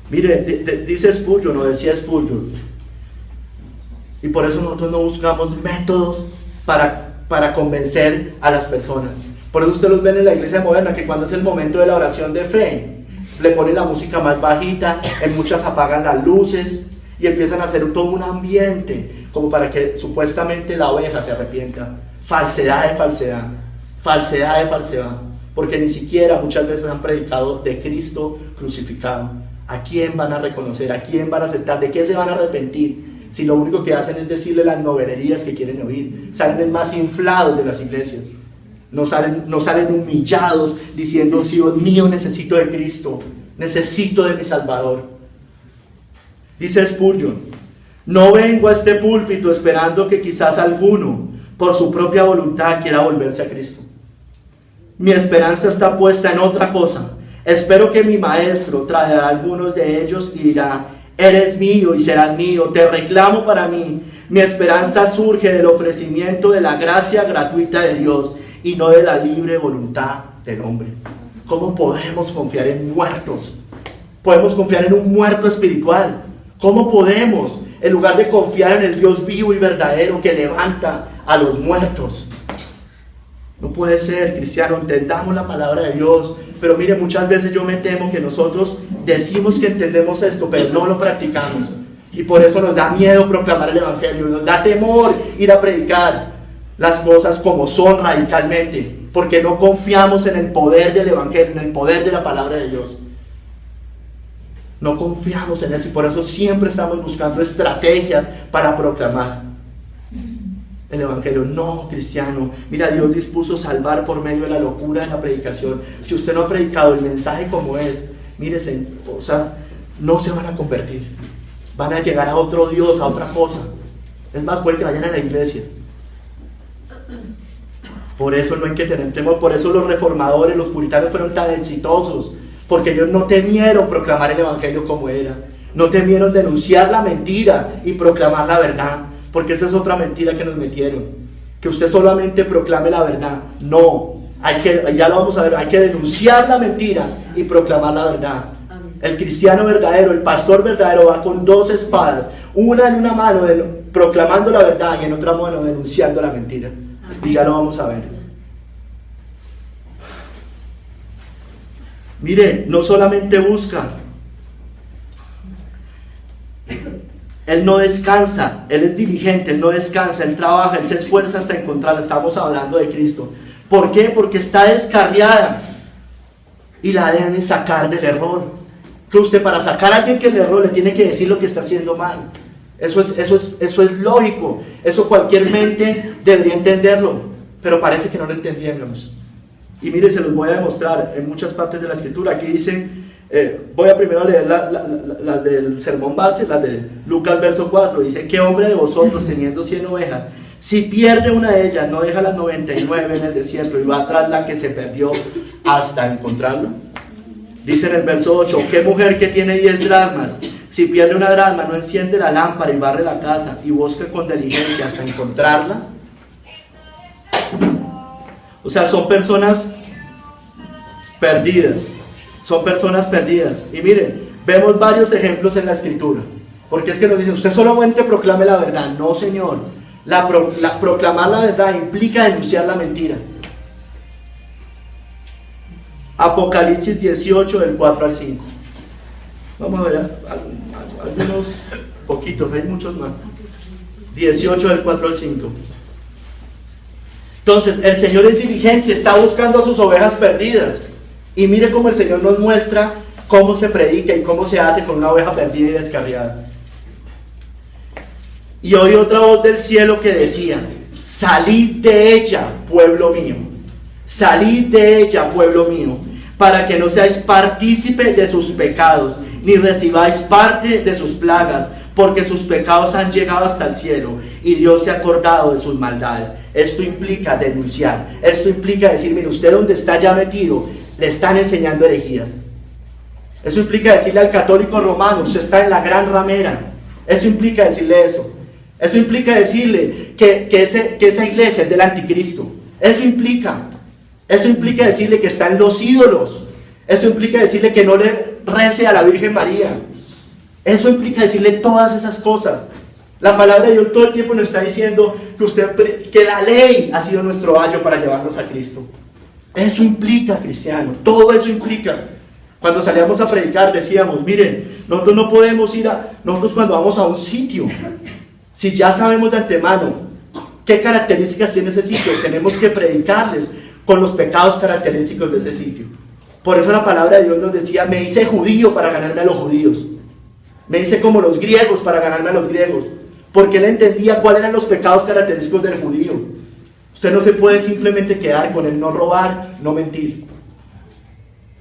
Mire, dice Spurgeon, o decía Spurgeon, y por eso nosotros no buscamos métodos para convencer a las personas. Por eso ustedes los ven en la iglesia moderna, que cuando es el momento de la oración de fe, le ponen la música más bajita, en muchas apagan las luces y empiezan a hacer todo un ambiente como para que supuestamente la oveja se arrepienta. Falsedad de falsedad, falsedad de falsedad, porque ni siquiera muchas veces han predicado de Cristo crucificado. ¿A quién van a reconocer? ¿A quién van a aceptar? ¿De qué se van a arrepentir? Si lo único que hacen es decirle las novelerías que quieren oír. Salen más inflados de las iglesias. No salen humillados diciendo, Dios mío, necesito de Cristo, necesito de mi Salvador. Dice Spurgeon, no vengo a este púlpito esperando que quizás alguno por su propia voluntad quiera volverse a Cristo. Mi esperanza está puesta en otra cosa. Espero que mi maestro traerá a algunos de ellos y dirá, eres mío y serás mío, te reclamo para mí. Mi esperanza surge del ofrecimiento de la gracia gratuita de Dios y no de la libre voluntad del hombre. ¿Cómo podemos confiar en muertos? Podemos confiar en un muerto espiritual. ¿Cómo podemos, en lugar de confiar en el Dios vivo y verdadero que levanta a los muertos? No puede ser, cristiano. Entendamos la palabra de Dios. Pero mire, muchas veces yo me temo que nosotros decimos que entendemos esto, pero no lo practicamos. Y por eso nos da miedo proclamar el evangelio, nos da temor ir a predicar las cosas como son radicalmente, porque no confiamos en el poder del evangelio, en el poder de la palabra de Dios. No confiamos en eso, y por eso siempre estamos buscando estrategias para proclamar el evangelio. No, cristiano, mira, Dios dispuso salvar por medio de la locura de la predicación. Si usted no ha predicado el mensaje como es, mírese, o sea, no se van a convertir, van a llegar a otro Dios, a otra cosa. Es más, puede que vayan a la iglesia. Por eso no hay que tener temor. Por eso los reformadores, los puritanos fueron tan exitosos, porque ellos no temieron proclamar el evangelio como era, no temieron denunciar la mentira y proclamar la verdad, porque esa es otra mentira que nos metieron, que usted solamente proclame la verdad. No, ya lo vamos a ver, hay que denunciar la mentira y proclamar la verdad. El cristiano verdadero, el pastor verdadero va con dos espadas, una en una mano proclamando la verdad y en otra mano denunciando la mentira. Y ya lo vamos a ver. Mire, no solamente busca, él no descansa, él es diligente, él no descansa, él trabaja, él se esfuerza hasta encontrarla. Estamos hablando de Cristo. ¿Por qué? Porque está descarriada y la dejan sacar del error. Que usted, para sacar a alguien que le erró, le tiene que decir lo que está haciendo mal. Eso es lógico. Eso cualquier mente debería entenderlo, pero parece que no lo entendíamos. Y mire, se los voy a demostrar en muchas partes de la escritura. Aquí dice, voy a primero leer las del sermón base, las de Lucas verso 4. Dice: ¿qué hombre de vosotros, teniendo 100 ovejas, si pierde una de ellas, no deja las 99 en el desierto y va tras la que se perdió hasta encontrarla? Dice en el verso 8: ¿qué mujer que tiene 10 dracmas, si pierde una dracma, no enciende la lámpara y barre la casa y busca con diligencia hasta encontrarla? O sea, son personas perdidas. Son personas perdidas. Y miren, vemos varios ejemplos en la escritura. Porque es que nos dicen, usted solamente proclame la verdad. No, señor. Proclamar la verdad implica denunciar la mentira. Apocalipsis 18, del 4 al 5. Vamos a ver algunos poquitos, hay muchos más. 18, del 4 al 5. Entonces, el Señor es diligente, está buscando a sus ovejas perdidas. Y mire cómo el Señor nos muestra cómo se predica y cómo se hace con una oveja perdida y descarriada. Y oí otra voz del cielo que decía: salid de ella, pueblo mío. Salid de ella, pueblo mío, para que no seáis partícipes de sus pecados, ni recibáis parte de sus plagas, porque sus pecados han llegado hasta el cielo, y Dios se ha acordado de sus maldades. Esto implica denunciar. Esto implica decir: mire, usted donde está ya metido, le están enseñando herejías. Eso implica decirle al católico romano: usted está en la gran ramera. Eso implica decirle eso. Eso implica decirle que esa iglesia es del anticristo. Eso implica decirle que está en los ídolos. Eso implica decirle que no le rece a la Virgen María. Eso implica decirle todas esas cosas. La palabra de Dios todo el tiempo nos está diciendo que la ley ha sido nuestro ayo para llevarnos a Cristo. Eso implica, cristiano, todo eso implica. Cuando salíamos a predicar decíamos: miren, nosotros no podemos nosotros cuando vamos a un sitio, si ya sabemos de antemano qué características tiene ese sitio, tenemos que predicarles con los pecados característicos de ese sitio. Por eso la palabra de Dios nos decía: me hice judío para ganarme a los judíos, me hice como los griegos para ganarme a los griegos, porque él entendía cuáles eran los pecados característicos del judío. Usted no se puede simplemente quedar con el no robar, no mentir.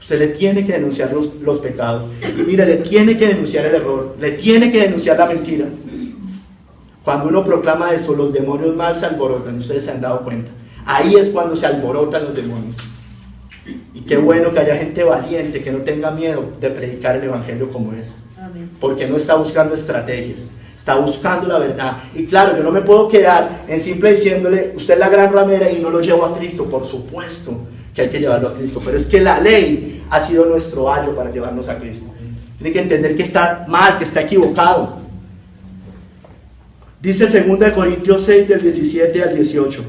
Usted le tiene que denunciar los pecados. Mire, le tiene que denunciar el error, le tiene que denunciar la mentira. Cuando uno proclama eso, los demonios más se alborotan. Ustedes se han dado cuenta. Ahí es cuando se alborotan los demonios. Y qué bueno que haya gente valiente que no tenga miedo de predicar el evangelio como es. Amén. Porque no está buscando estrategias, está buscando la verdad. Y claro, yo no me puedo quedar en simple diciéndole, usted es la gran ramera y no lo llevo a Cristo. Por supuesto que hay que llevarlo a Cristo, pero es que la ley ha sido nuestro ayo para llevarnos a Cristo. Tiene que entender que está mal, que está equivocado. Dice 2 Corintios 6 del 17 al 18.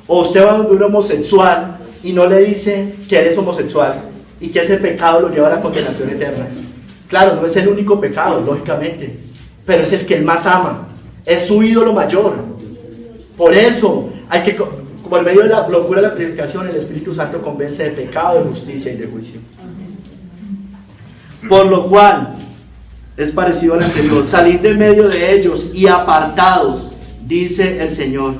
O usted va donde un homosexual y no le dice que él es homosexual y que ese pecado lo lleva a la condenación eterna. Claro, no es el único pecado, lógicamente, pero es el que él más ama, es su ídolo mayor. Por eso hay que, por medio de la locura de la predicación, el Espíritu Santo convence de pecado, de justicia y de juicio. Por lo cual es parecido al anterior: salid de medio de ellos y apartados, dice el Señor,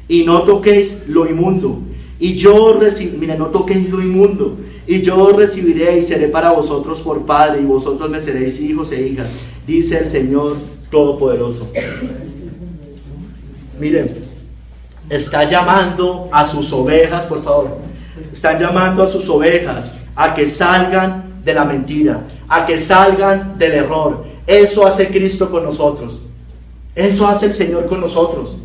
y no toquéis lo inmundo, y yo no toquéis lo inmundo, y yo os recibiré y seré para vosotros por padre, y vosotros me seréis hijos e hijas, dice el Señor Todopoderoso. Miren, está llamando a sus ovejas, por favor, están llamando a sus ovejas a que salgan de la mentira, a que salgan del error. Eso hace Cristo con nosotros, eso hace el Señor con nosotros.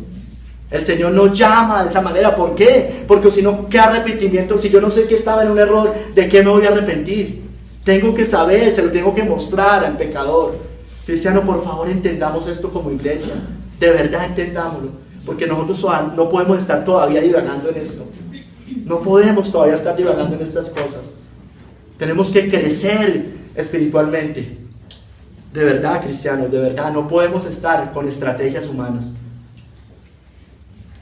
El Señor nos llama de esa manera. ¿Por qué? Porque si no, ¿qué arrepentimiento? Si yo no sé que estaba en un error, ¿de qué me voy a arrepentir? Tengo que saber, se lo tengo que mostrar al pecador. Cristiano, por favor, entendamos esto como iglesia. De verdad entendámoslo, porque nosotros no podemos estar todavía divagando en esto. No podemos todavía estar divagando en estas cosas. Tenemos que crecer espiritualmente. De verdad, cristianos, de verdad, no podemos estar con estrategias humanas.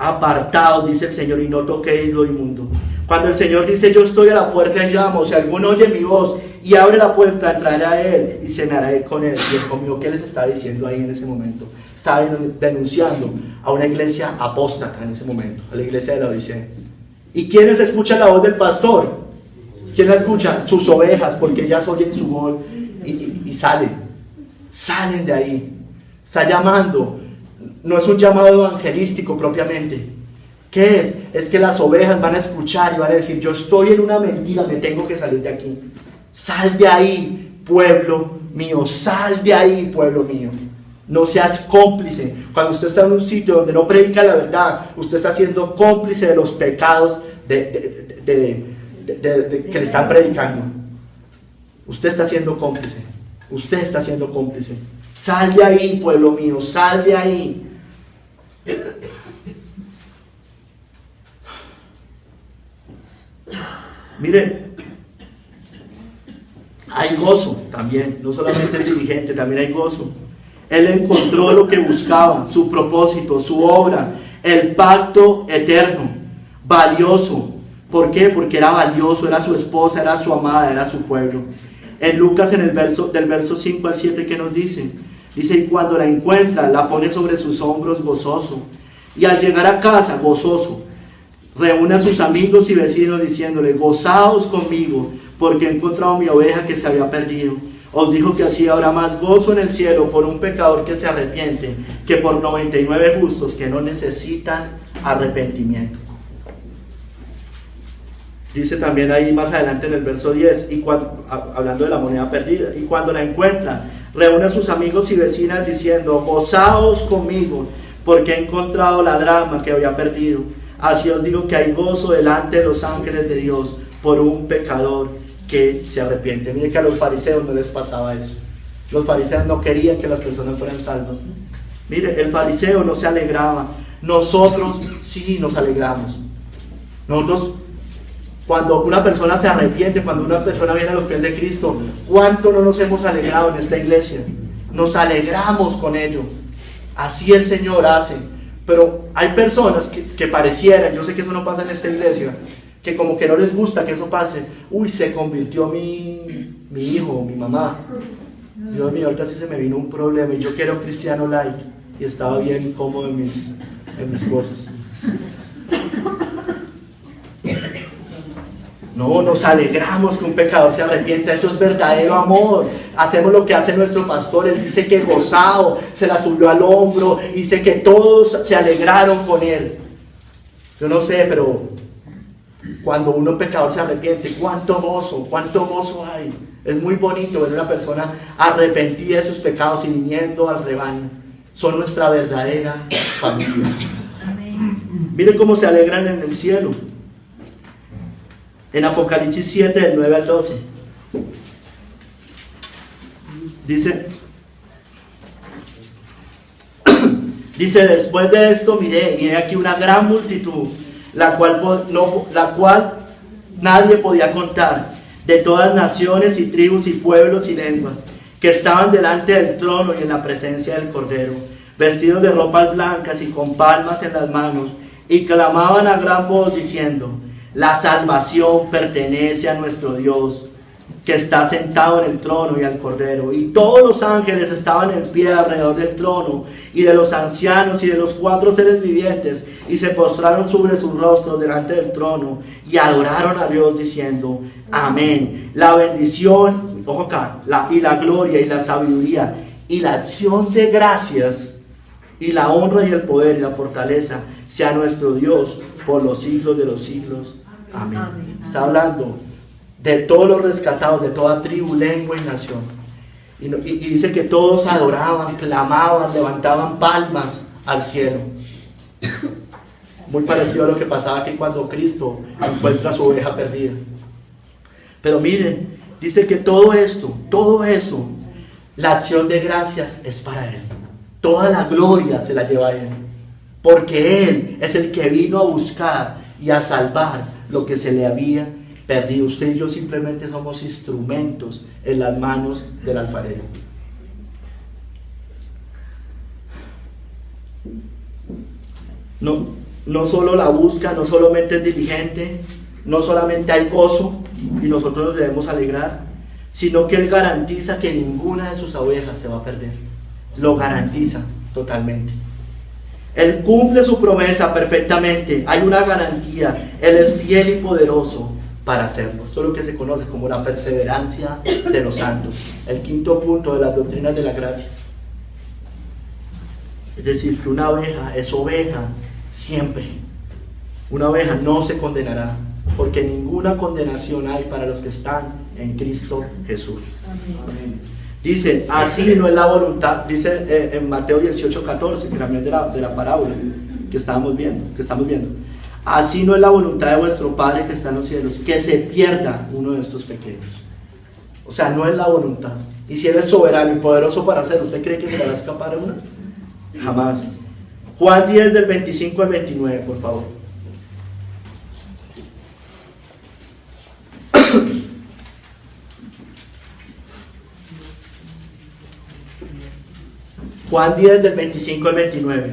Apartados, dice el Señor, y no toquéis lo inmundo. Cuando el Señor dice, yo estoy a la puerta y llamo, si alguno oye mi voz y abre la puerta, entraré a él y cenaré con él y él conmigo. ¿Qué les está diciendo ahí en ese momento? Estaba denunciando a una iglesia apóstata en ese momento, a la iglesia de la Odisea. ¿Y quiénes escuchan la voz del pastor? ¿Quién la escucha? Sus ovejas, porque ellas oyen su voz y salen de ahí. Está llamando. No es un llamado evangelístico propiamente. ¿Qué es? Es que las ovejas van a escuchar y van a decir, yo estoy en una mentira, me tengo que salir de aquí. Sal de ahí, pueblo mío, sal de ahí, pueblo mío. No seas cómplice. Cuando usted está en un sitio donde no predica la verdad, usted está siendo cómplice de los pecados que le están predicando. Usted está siendo cómplice. Usted está siendo cómplice. Sal de ahí, pueblo mío, sal de ahí. Mire, hay gozo también, no solamente el dirigente, también hay gozo. Él encontró lo que buscaba, su propósito, su obra, el pacto eterno, valioso. ¿Por qué? Porque era valioso, era su esposa, era su amada, era su pueblo. En Lucas, en el del verso 5 al 7, ¿qué nos dice? Dice, y cuando la encuentra, la pone sobre sus hombros gozoso. Y al llegar a casa, gozoso, reúne a sus amigos y vecinos diciéndole, gozaos conmigo, porque he encontrado mi oveja que se había perdido. Os dijo que así habrá más gozo en el cielo por un pecador que se arrepiente, que por 99 justos que no necesitan arrepentimiento. Dice también ahí más adelante en el verso 10, hablando de la moneda perdida, y cuando la encuentra, reúne a sus amigos y vecinas diciendo, gozaos conmigo, porque he encontrado la dracma que había perdido. Así os digo que hay gozo delante de los ángeles de Dios por un pecador que se arrepiente. Miren que a los fariseos no les pasaba eso. Los fariseos no querían que las personas fueran salvas. Mire, el fariseo no se alegraba. Nosotros sí nos alegramos. Nosotros, cuando una persona se arrepiente, cuando una persona viene a los pies de Cristo, ¿cuánto no nos hemos alegrado en esta iglesia? Nos alegramos con ello. Así el Señor hace. Pero hay personas que parecieran, yo sé que eso no pasa en esta iglesia, que como que no les gusta que eso pase. Uy, se convirtió mi hijo, mi mamá. Dios mío, ahorita sí se me vino un problema y yo que era un cristiano light y estaba bien cómodo en mis cosas. No, nos alegramos que un pecador se arrepienta. Eso es verdadero amor. Hacemos lo que hace nuestro pastor. Él dice que gozado, se la subió al hombro, dice que todos se alegraron con él. Yo no sé, pero Cuando uno pecador se arrepiente, cuánto gozo hay. Es muy bonito ver una persona arrepentida de sus pecados y viniendo al rebaño. Son nuestra verdadera familia. Miren cómo se alegran en el cielo. En Apocalipsis 7, del 9 al 12. Dice, después de esto miré y he aquí una gran multitud, la cual nadie podía contar, de todas naciones y tribus y pueblos y lenguas, que estaban delante del trono y en la presencia del Cordero, vestidos de ropas blancas y con palmas en las manos, y clamaban a gran voz diciendo: la salvación pertenece a nuestro Dios, que está sentado en el trono y al Cordero. Y todos los ángeles estaban en pie alrededor del trono, y de los ancianos y de los 4 seres vivientes, y se postraron sobre sus rostros delante del trono, y adoraron a Dios diciendo: amén. La bendición, ojo acá, y la gloria y la sabiduría y la acción de gracias y la honra y el poder y la fortaleza sea nuestro Dios por los siglos de los siglos. Amén. Está hablando de todos los rescatados, de toda tribu, lengua y nación. Y dice que todos adoraban, clamaban, levantaban palmas al cielo. Muy parecido a lo que pasaba aquí cuando Cristo encuentra a su oveja perdida. Pero miren, dice que todo eso, la acción de gracias es para Él. Toda la gloria se la lleva a Él. Porque Él es el que vino a buscar y a salvar lo que se le había perdido. Usted y yo simplemente somos instrumentos en las manos del alfarero. No solo la busca, no solamente es diligente, no solamente hay gozo y nosotros nos debemos alegrar, sino que Él garantiza que ninguna de sus ovejas se va a perder. Lo garantiza totalmente. Él cumple su promesa perfectamente. Hay una garantía. Él es fiel y poderoso para hacerlo. Eso es lo que se conoce como la perseverancia de los santos. El quinto punto de las doctrinas de la gracia. Es decir, que una oveja es oveja siempre. Una oveja no se condenará, porque ninguna condenación hay para los que están en Cristo Jesús. Amén. Dice, así no es la voluntad, dice en Mateo 18:14, que también de la parábola que estamos viendo. Así no es la voluntad de vuestro Padre que está en los cielos, que se pierda uno de estos pequeños. O sea, no es la voluntad. Y si Él es soberano y poderoso para hacerlo, ¿usted cree que se le va a escapar a uno? Jamás. Juan 10, del 25 al 29, por favor. Juan 10, del 25 al 29.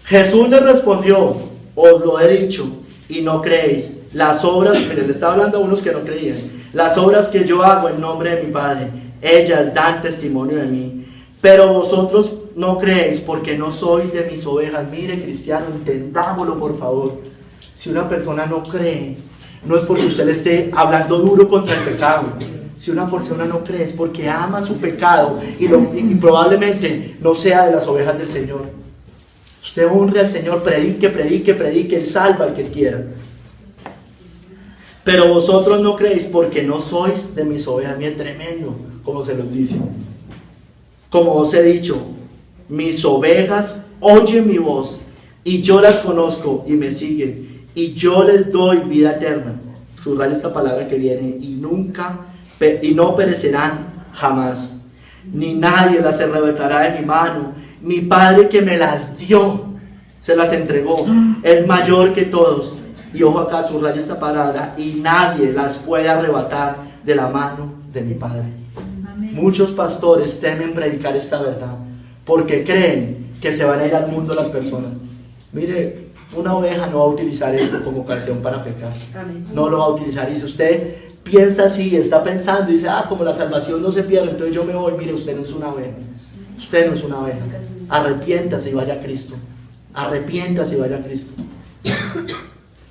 Jesús le respondió: os lo he dicho y no creéis. Las obras, le estaba hablando a unos que no creían, las obras que yo hago en nombre de mi Padre, ellas dan testimonio de mí. Pero vosotros no creéis porque no sois de mis ovejas. Mire, cristiano, entendámoslo por favor. Si una persona no cree, no es porque usted le esté hablando duro contra el pecado. Si una persona no cree es porque ama su pecado y probablemente no sea de las ovejas del Señor. Usted honre al Señor, predique, Él salva al que quiera. Pero vosotros no creéis porque no sois de mis ovejas. Mire, tremendo como se los dice. Como os he dicho, mis ovejas oyen mi voz y yo las conozco y me siguen y yo les doy vida eterna. Subraya esta palabra que viene: y no perecerán jamás, ni nadie las arrebatará de mi mano. Mi Padre que me las dio, se las entregó, es mayor que todos. Y ojo acá, subraya esta palabra: y nadie las puede arrebatar de la mano de mi Padre. Amén. Muchos pastores temen predicar esta verdad porque creen que se van a ir al mundo las personas. Mire, una oveja no va a utilizar esto como ocasión para pecar. Amén. No lo va a utilizar. Y si usted piensa así, está pensando y dice: como la salvación no se pierde, entonces yo me voy. Mire, usted no es una oveja. Usted no es una oveja. Arrepiéntase y vaya a Cristo. Arrepiéntase y vaya a Cristo.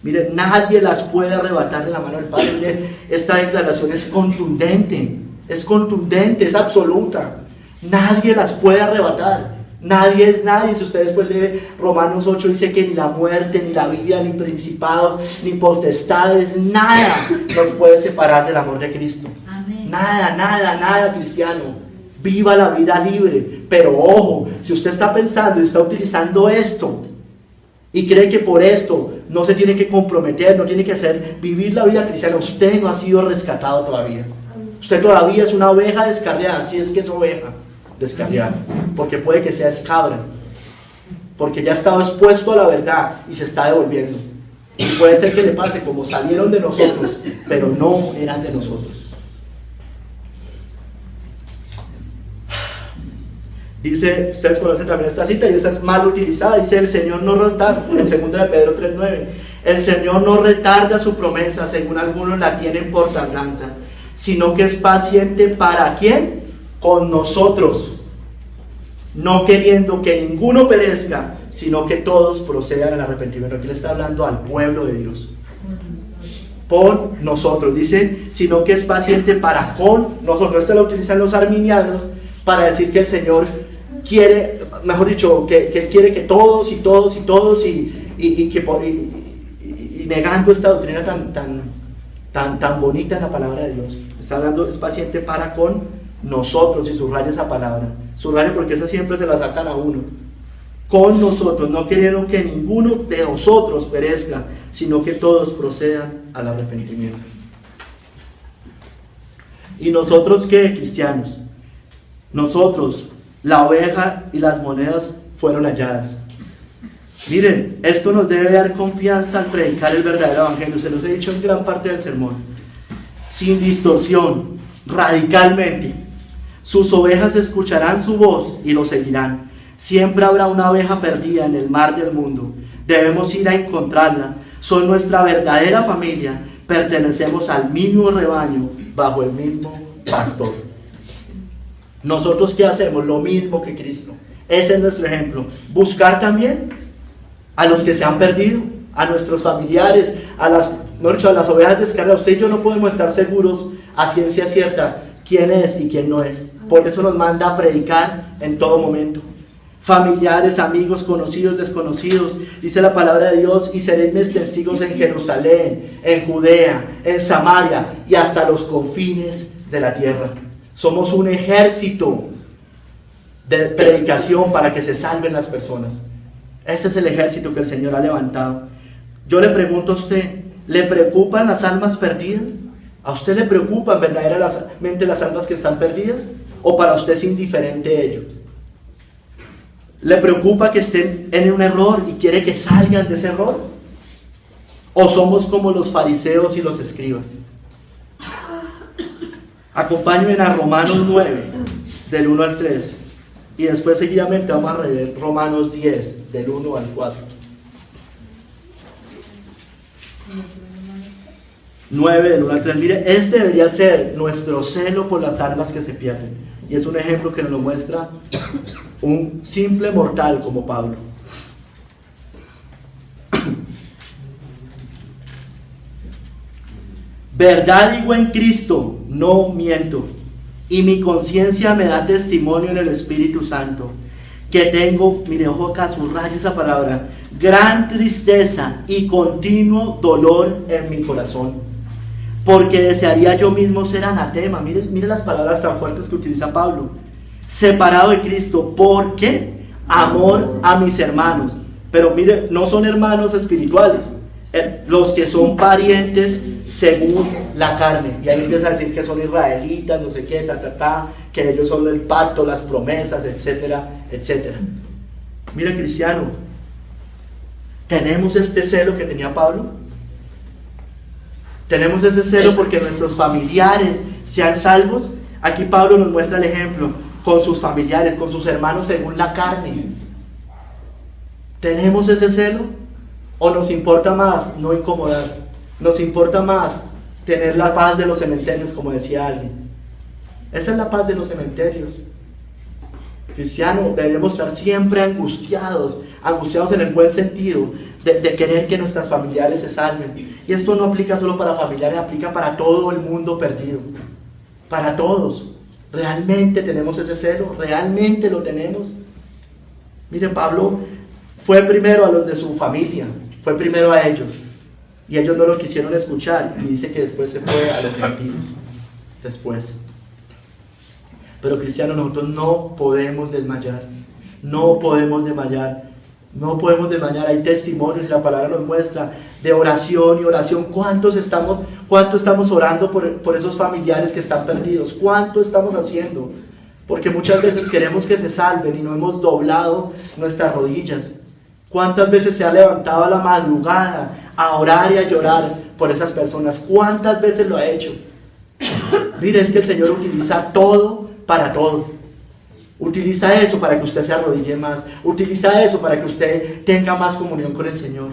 Mire, nadie las puede arrebatar de la mano del Padre. Mire, esta declaración es contundente, es absoluta. Nadie las puede arrebatar. Nadie es nadie. Si usted después lee Romanos 8, dice que ni la muerte, ni la vida, ni principados, ni potestades, nada nos puede separar del amor de Cristo. Amén. Nada, nada, nada, cristiano. Viva la vida libre. Pero ojo, si usted está pensando y está utilizando esto y cree que por esto no se tiene que comprometer, no tiene que hacer vivir la vida cristiana, usted no ha sido rescatado todavía. Usted todavía es una oveja descarriada, si es que es oveja descarriada, porque puede que sea cabra, porque ya estaba expuesto a la verdad y se está devolviendo. Y puede ser que le pase como salieron de nosotros, pero no eran de nosotros. Dice, ustedes conocen también esta cita y esa es mal utilizada. Dice, el Señor no retarda, en 2 de Pedro 3:9, el Señor no retarda su promesa, según algunos la tienen por tardanza, sino que es paciente. ¿Para quién? Con nosotros, no queriendo que ninguno perezca, sino que todos procedan al arrepentimiento. Aquí le está hablando al pueblo de Dios. Por nosotros, dice, sino que es paciente para con nosotros. Esta lo utilizan los arminianos para decir que el Señor quiere, mejor dicho, que Él quiere que todos y todos y todos y negando esta doctrina tan bonita en la palabra de Dios. Está hablando, es paciente para con nosotros, y subraya esa palabra. Subraya porque esa siempre se la sacan a uno. Con nosotros, no queriendo que ninguno de nosotros perezca, sino que todos procedan al arrepentimiento. ¿Y nosotros qué, cristianos? Nosotros, la oveja y las monedas fueron halladas. Miren, esto nos debe dar confianza al predicar el verdadero evangelio. Se los he dicho en gran parte del sermón. Sin distorsión, radicalmente. Sus ovejas escucharán su voz y lo seguirán. Siempre habrá una oveja perdida en el mar del mundo. Debemos ir a encontrarla. Son nuestra verdadera familia. Pertenecemos al mismo rebaño, bajo el mismo pastor. ¿Nosotros qué hacemos? Lo mismo que Cristo. Ese es nuestro ejemplo. Buscar también a los que se han perdido, a nuestros familiares, a las ovejas descarriadas. Usted y yo no podemos estar seguros a ciencia cierta quién es y quién no es. Por eso nos manda a predicar en todo momento. Familiares, amigos, conocidos, desconocidos. Dice la palabra de Dios, y seréis mis testigos en Jerusalén, en Judea, en Samaria y hasta los confines de la tierra. Somos un ejército de predicación para que se salven las personas. Ese es el ejército que el Señor ha levantado. Yo le pregunto a usted, ¿le preocupan las almas perdidas? ¿A usted le preocupan verdaderamente las almas que están perdidas? ¿O para usted es indiferente ello? ¿Le preocupa que estén en un error y quiere que salgan de ese error? ¿O somos como los fariseos y los escribas? Acompáñenme a Romanos 9, del 1 al 3. Y después seguidamente vamos a leer Romanos 10, del 1 al 4. 9, del 1 al 3. Mire, este debería ser nuestro celo por las almas que se pierden. Y es un ejemplo que nos lo muestra un simple mortal como Pablo. Verdad digo en Cristo, no miento, y mi conciencia me da testimonio en el Espíritu Santo, que tengo, mire, ojo acá, subraya esa palabra, gran tristeza y continuo dolor en mi corazón, porque desearía yo mismo ser anatema. Mire las palabras tan fuertes que utiliza Pablo. Separado de Cristo, porque amor a mis hermanos. Pero mire, no son hermanos espirituales, los que son parientes según la carne. Y ahí empieza a decir que son israelitas, no sé qué, que ellos son el pacto, las promesas, etcétera, etcétera. Mire, cristiano, ¿tenemos este celo que tenía Pablo? ¿Tenemos ese celo porque nuestros familiares sean salvos? Aquí Pablo nos muestra el ejemplo con sus familiares, con sus hermanos según la carne. ¿Tenemos ese celo? ¿O nos importa más no incomodar? ¿Nos importa más tener la paz de los cementerios, como decía alguien? Esa es la paz de los cementerios. Cristiano, debemos estar siempre angustiados en el buen sentido de querer que nuestras familiares se salven. Y esto no aplica solo para familiares, aplica para todo el mundo perdido. Para todos. ¿Realmente tenemos ese celo? ¿Realmente lo tenemos? Mire, Pablo fue primero a los de su familia, fue primero a ellos, y ellos no lo quisieron escuchar, y dice que después se fue a los gentiles, después. Pero cristianos, nosotros no podemos desmayar, no podemos desmayar, no podemos desmayar. Hay testimonios y la palabra nos muestra de oración y oración. ¿Cuánto estamos orando por esos familiares que están perdidos? ¿Cuánto estamos haciendo? Porque muchas veces queremos que se salven y no hemos doblado nuestras rodillas. ¿Cuántas veces se ha levantado a la madrugada a orar y a llorar por esas personas? ¿Cuántas veces lo ha hecho? Mire, es que el Señor utiliza todo para todo. Utiliza eso para que usted se arrodille más. Utiliza eso para que usted tenga más comunión con el Señor.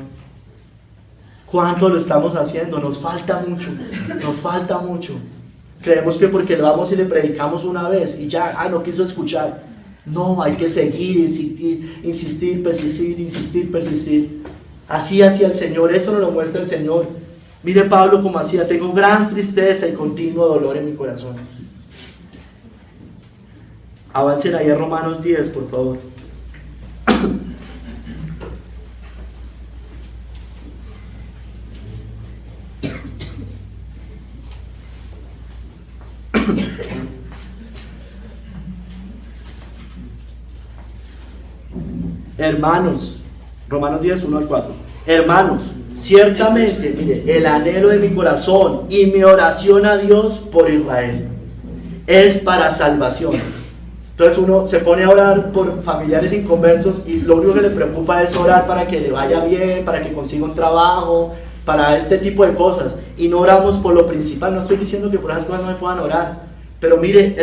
¿Cuánto lo estamos haciendo? Nos falta mucho, nos falta mucho. Creemos que porque lo vamos y le predicamos una vez y ya, no quiso escuchar. No, hay que seguir, insistir, persistir. Así hacía el Señor, eso nos lo muestra el Señor. Mire Pablo como hacía: tengo gran tristeza y continuo dolor en mi corazón. Avancen ahí a Romanos 10, por favor. Hermanos, Romanos 10, 1 al 4. Hermanos, ciertamente, mire, el anhelo de mi corazón y mi oración a Dios por Israel es para salvación. Entonces uno se pone a orar por familiares inconversos y lo único que le preocupa es orar para que le vaya bien, para que consiga un trabajo, para este tipo de cosas. Y no oramos por lo principal. No estoy diciendo que por esas cosas no me puedan orar, pero mire,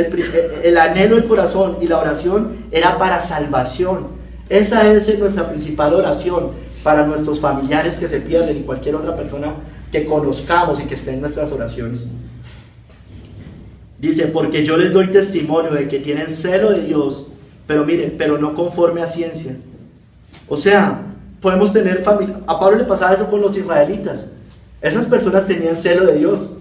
el anhelo del corazón y la oración era para salvación. Esa es nuestra principal oración para nuestros familiares que se pierden y cualquier otra persona que conozcamos y que esté en nuestras oraciones. Dice: porque yo les doy testimonio de que tienen celo de Dios, pero miren, pero no conforme a ciencia. O sea, podemos tener familia. A Pablo le pasaba eso con los israelitas. Esas personas tenían celo de Dios,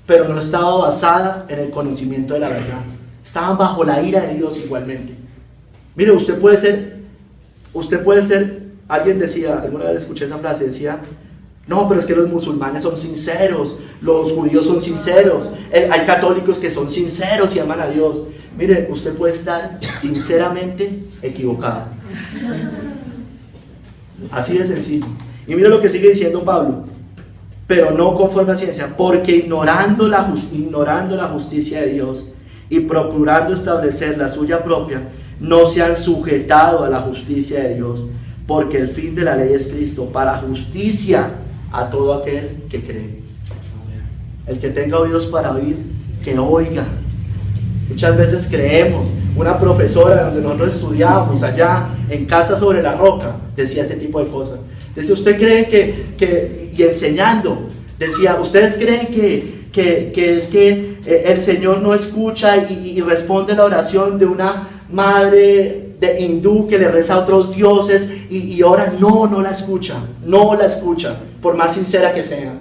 pero no estaba basada en el conocimiento de la verdad. Estaban bajo la ira de Dios igualmente. Mire, usted puede ser, alguien decía, alguna vez escuché esa frase, decía: no, pero es que los musulmanes son sinceros, los judíos son sinceros, hay católicos que son sinceros y aman a Dios. Mire, usted puede estar sinceramente equivocado. Así de sencillo. Y mire lo que sigue diciendo Pablo: pero no conforme a ciencia, porque ignorando la justicia de Dios y procurando establecer la suya propia, no se han sujetado a la justicia de Dios, porque el fin de la ley es Cristo, para justicia a todo aquel que cree. El que tenga oídos para oír, que oiga. Muchas veces creemos. Una profesora donde nosotros estudiábamos allá en Casa sobre la Roca decía ese tipo de cosas. Decía: ¿usted cree y enseñando, decía, ¿ustedes creen que es que el Señor no escucha y responde la oración de una madre de hindú que le reza a otros dioses y ora? No la escucha, por más sincera que sea.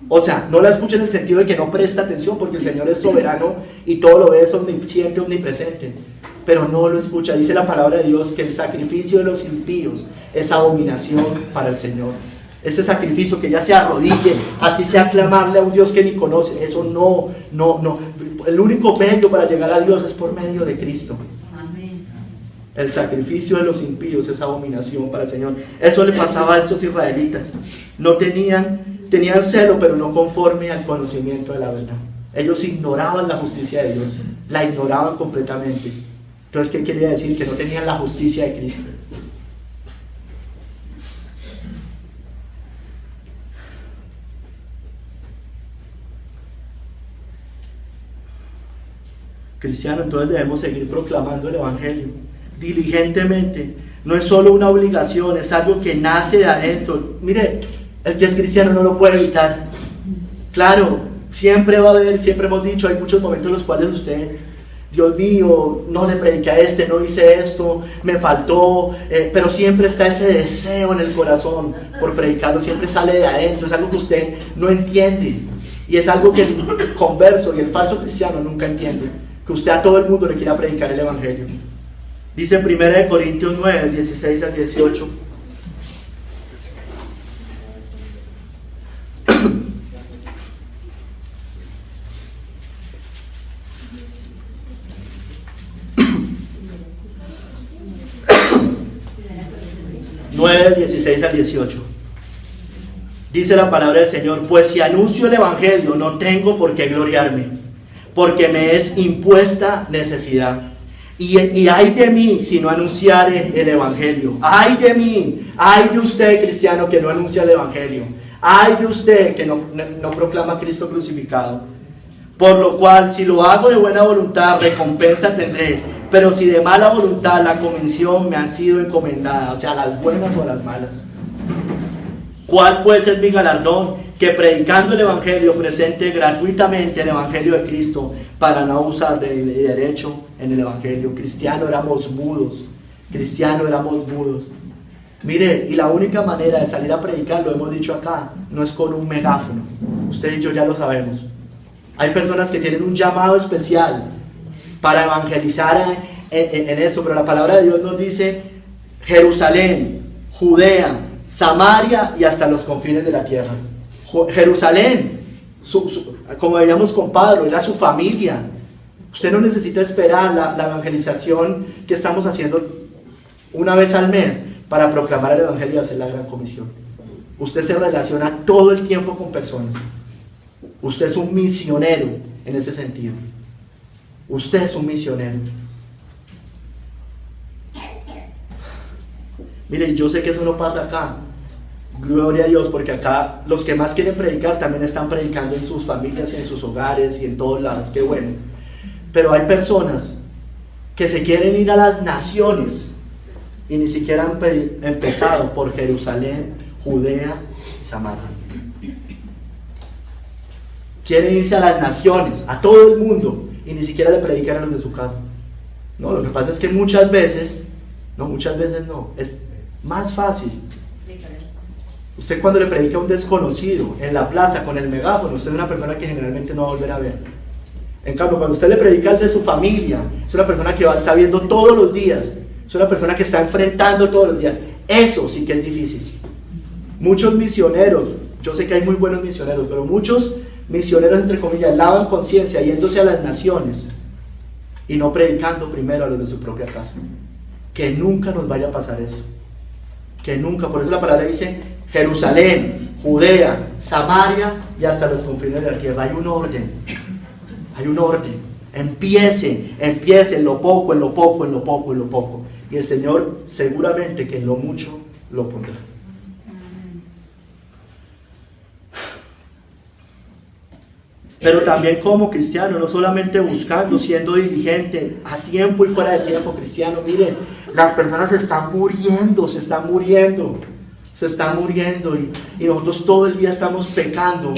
O sea, no la escucha en el sentido de que no presta atención, porque el Señor es soberano y todo lo ve, es omnisciente, omnipresente, pero no lo escucha. Dice la palabra de Dios que el sacrificio de los impíos es abominación para el Señor. Ese sacrificio, que ya se arrodille, así sea clamarle a un Dios que ni conoce, eso no. El único medio para llegar a Dios es por medio de Cristo. El sacrificio de los impíos es abominación para el Señor. Eso le pasaba a estos israelitas. No tenían celo, pero no conforme al conocimiento de la verdad. Ellos ignoraban la justicia de Dios, la ignoraban completamente. Entonces, ¿qué quería decir? Que no tenían la justicia de Cristo. Cristiano, entonces debemos seguir proclamando el Evangelio diligentemente. No es solo una obligación, es algo que nace de adentro. Mire, el que es cristiano no lo puede evitar. Claro, siempre va a haber, siempre hemos dicho, hay muchos momentos en los cuales usted: Dios mío, no le prediqué a este, no hice esto, me faltó, pero siempre está ese deseo en el corazón por predicarlo, siempre sale de adentro, es algo que usted no entiende, y es algo que el converso y el falso cristiano nunca entiende, que usted a todo el mundo le quiera predicar el Evangelio. Dice en 1 Corintios 9, 16 al 18. Nueve, 16 al 18. Dice la palabra del Señor: pues si anuncio el Evangelio, no tengo por qué gloriarme, porque me es impuesta necesidad. Y ay de mí si no anunciare el Evangelio. Ay de mí, ay de usted, cristiano, que no anuncia el Evangelio. Ay de usted que no proclama a Cristo crucificado. Por lo cual, si lo hago de buena voluntad, recompensa tendré. Pero si de mala voluntad, la comisión me ha sido encomendada, o sea, las buenas o las malas. ¿Cuál puede ser mi galardón? Que predicando el Evangelio presente gratuitamente el Evangelio de Cristo, para no abusar de derecho en el Evangelio. Cristiano éramos mudos. Cristiano éramos mudos. Mire, y la única manera de salir a predicar, lo hemos dicho acá, no es con un megáfono. Usted y yo ya lo sabemos. Hay personas que tienen un llamado especial para evangelizar en esto, pero la palabra de Dios nos dice: Jerusalén, Judea, Samaria y hasta los confines de la tierra. Jerusalén, como veíamos con Pablo, era su familia. Usted no necesita esperar la evangelización que estamos haciendo una vez al mes para proclamar el Evangelio y hacer la gran comisión. Usted se relaciona todo el tiempo con personas. Usted es un misionero en ese sentido. Usted es un misionero. Miren, yo sé que eso no pasa acá. Gloria a Dios, porque acá los que más quieren predicar también están predicando en sus familias y en sus hogares y en todos lados. Qué bueno. Pero hay personas que se quieren ir a las naciones y ni siquiera han empezado por Jerusalén, Judea y Samaria. Quieren irse a las naciones, a todo el mundo, y ni siquiera le predican a los de su casa. No, lo que pasa es que muchas veces no, es más fácil. Usted cuando le predica a un desconocido en la plaza con el megáfono, usted es una persona que generalmente no va a volver a ver. En cambio, cuando usted le predica al de su familia, es una persona que está viendo todos los días, es una persona que está enfrentando todos los días. Eso sí que es difícil. Muchos misioneros, yo sé que hay muy buenos misioneros, pero muchos misioneros, entre comillas, lavan conciencia yéndose a las naciones y no predicando primero a los de su propia casa. Que nunca nos vaya a pasar eso. Que nunca. Por eso la palabra dice Jerusalén, Judea, Samaria y hasta los confines de la tierra. Hay un orden. Hay un orden. Empiece en lo poco, en lo poco, en lo poco, en lo poco. Y el Señor seguramente que en lo mucho lo pondrá. Pero también como cristiano, no solamente buscando, siendo diligente, a tiempo y fuera de tiempo, cristiano. Miren, las personas se están muriendo y nosotros todo el día estamos pecando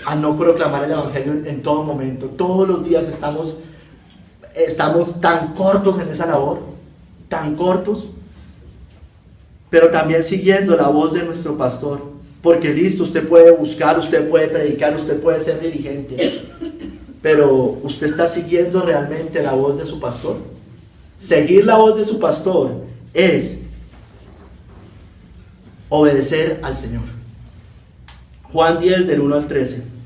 al no proclamar el Evangelio en todo momento. Todos los días estamos tan cortos en esa labor, tan cortos, pero también siguiendo la voz de nuestro pastor. Porque listo, usted puede buscar, usted puede predicar, usted puede ser dirigente, pero ¿usted está siguiendo realmente la voz de su pastor? Seguir la voz de su pastor es obedecer al Señor. Juan 10, del 1 al 13.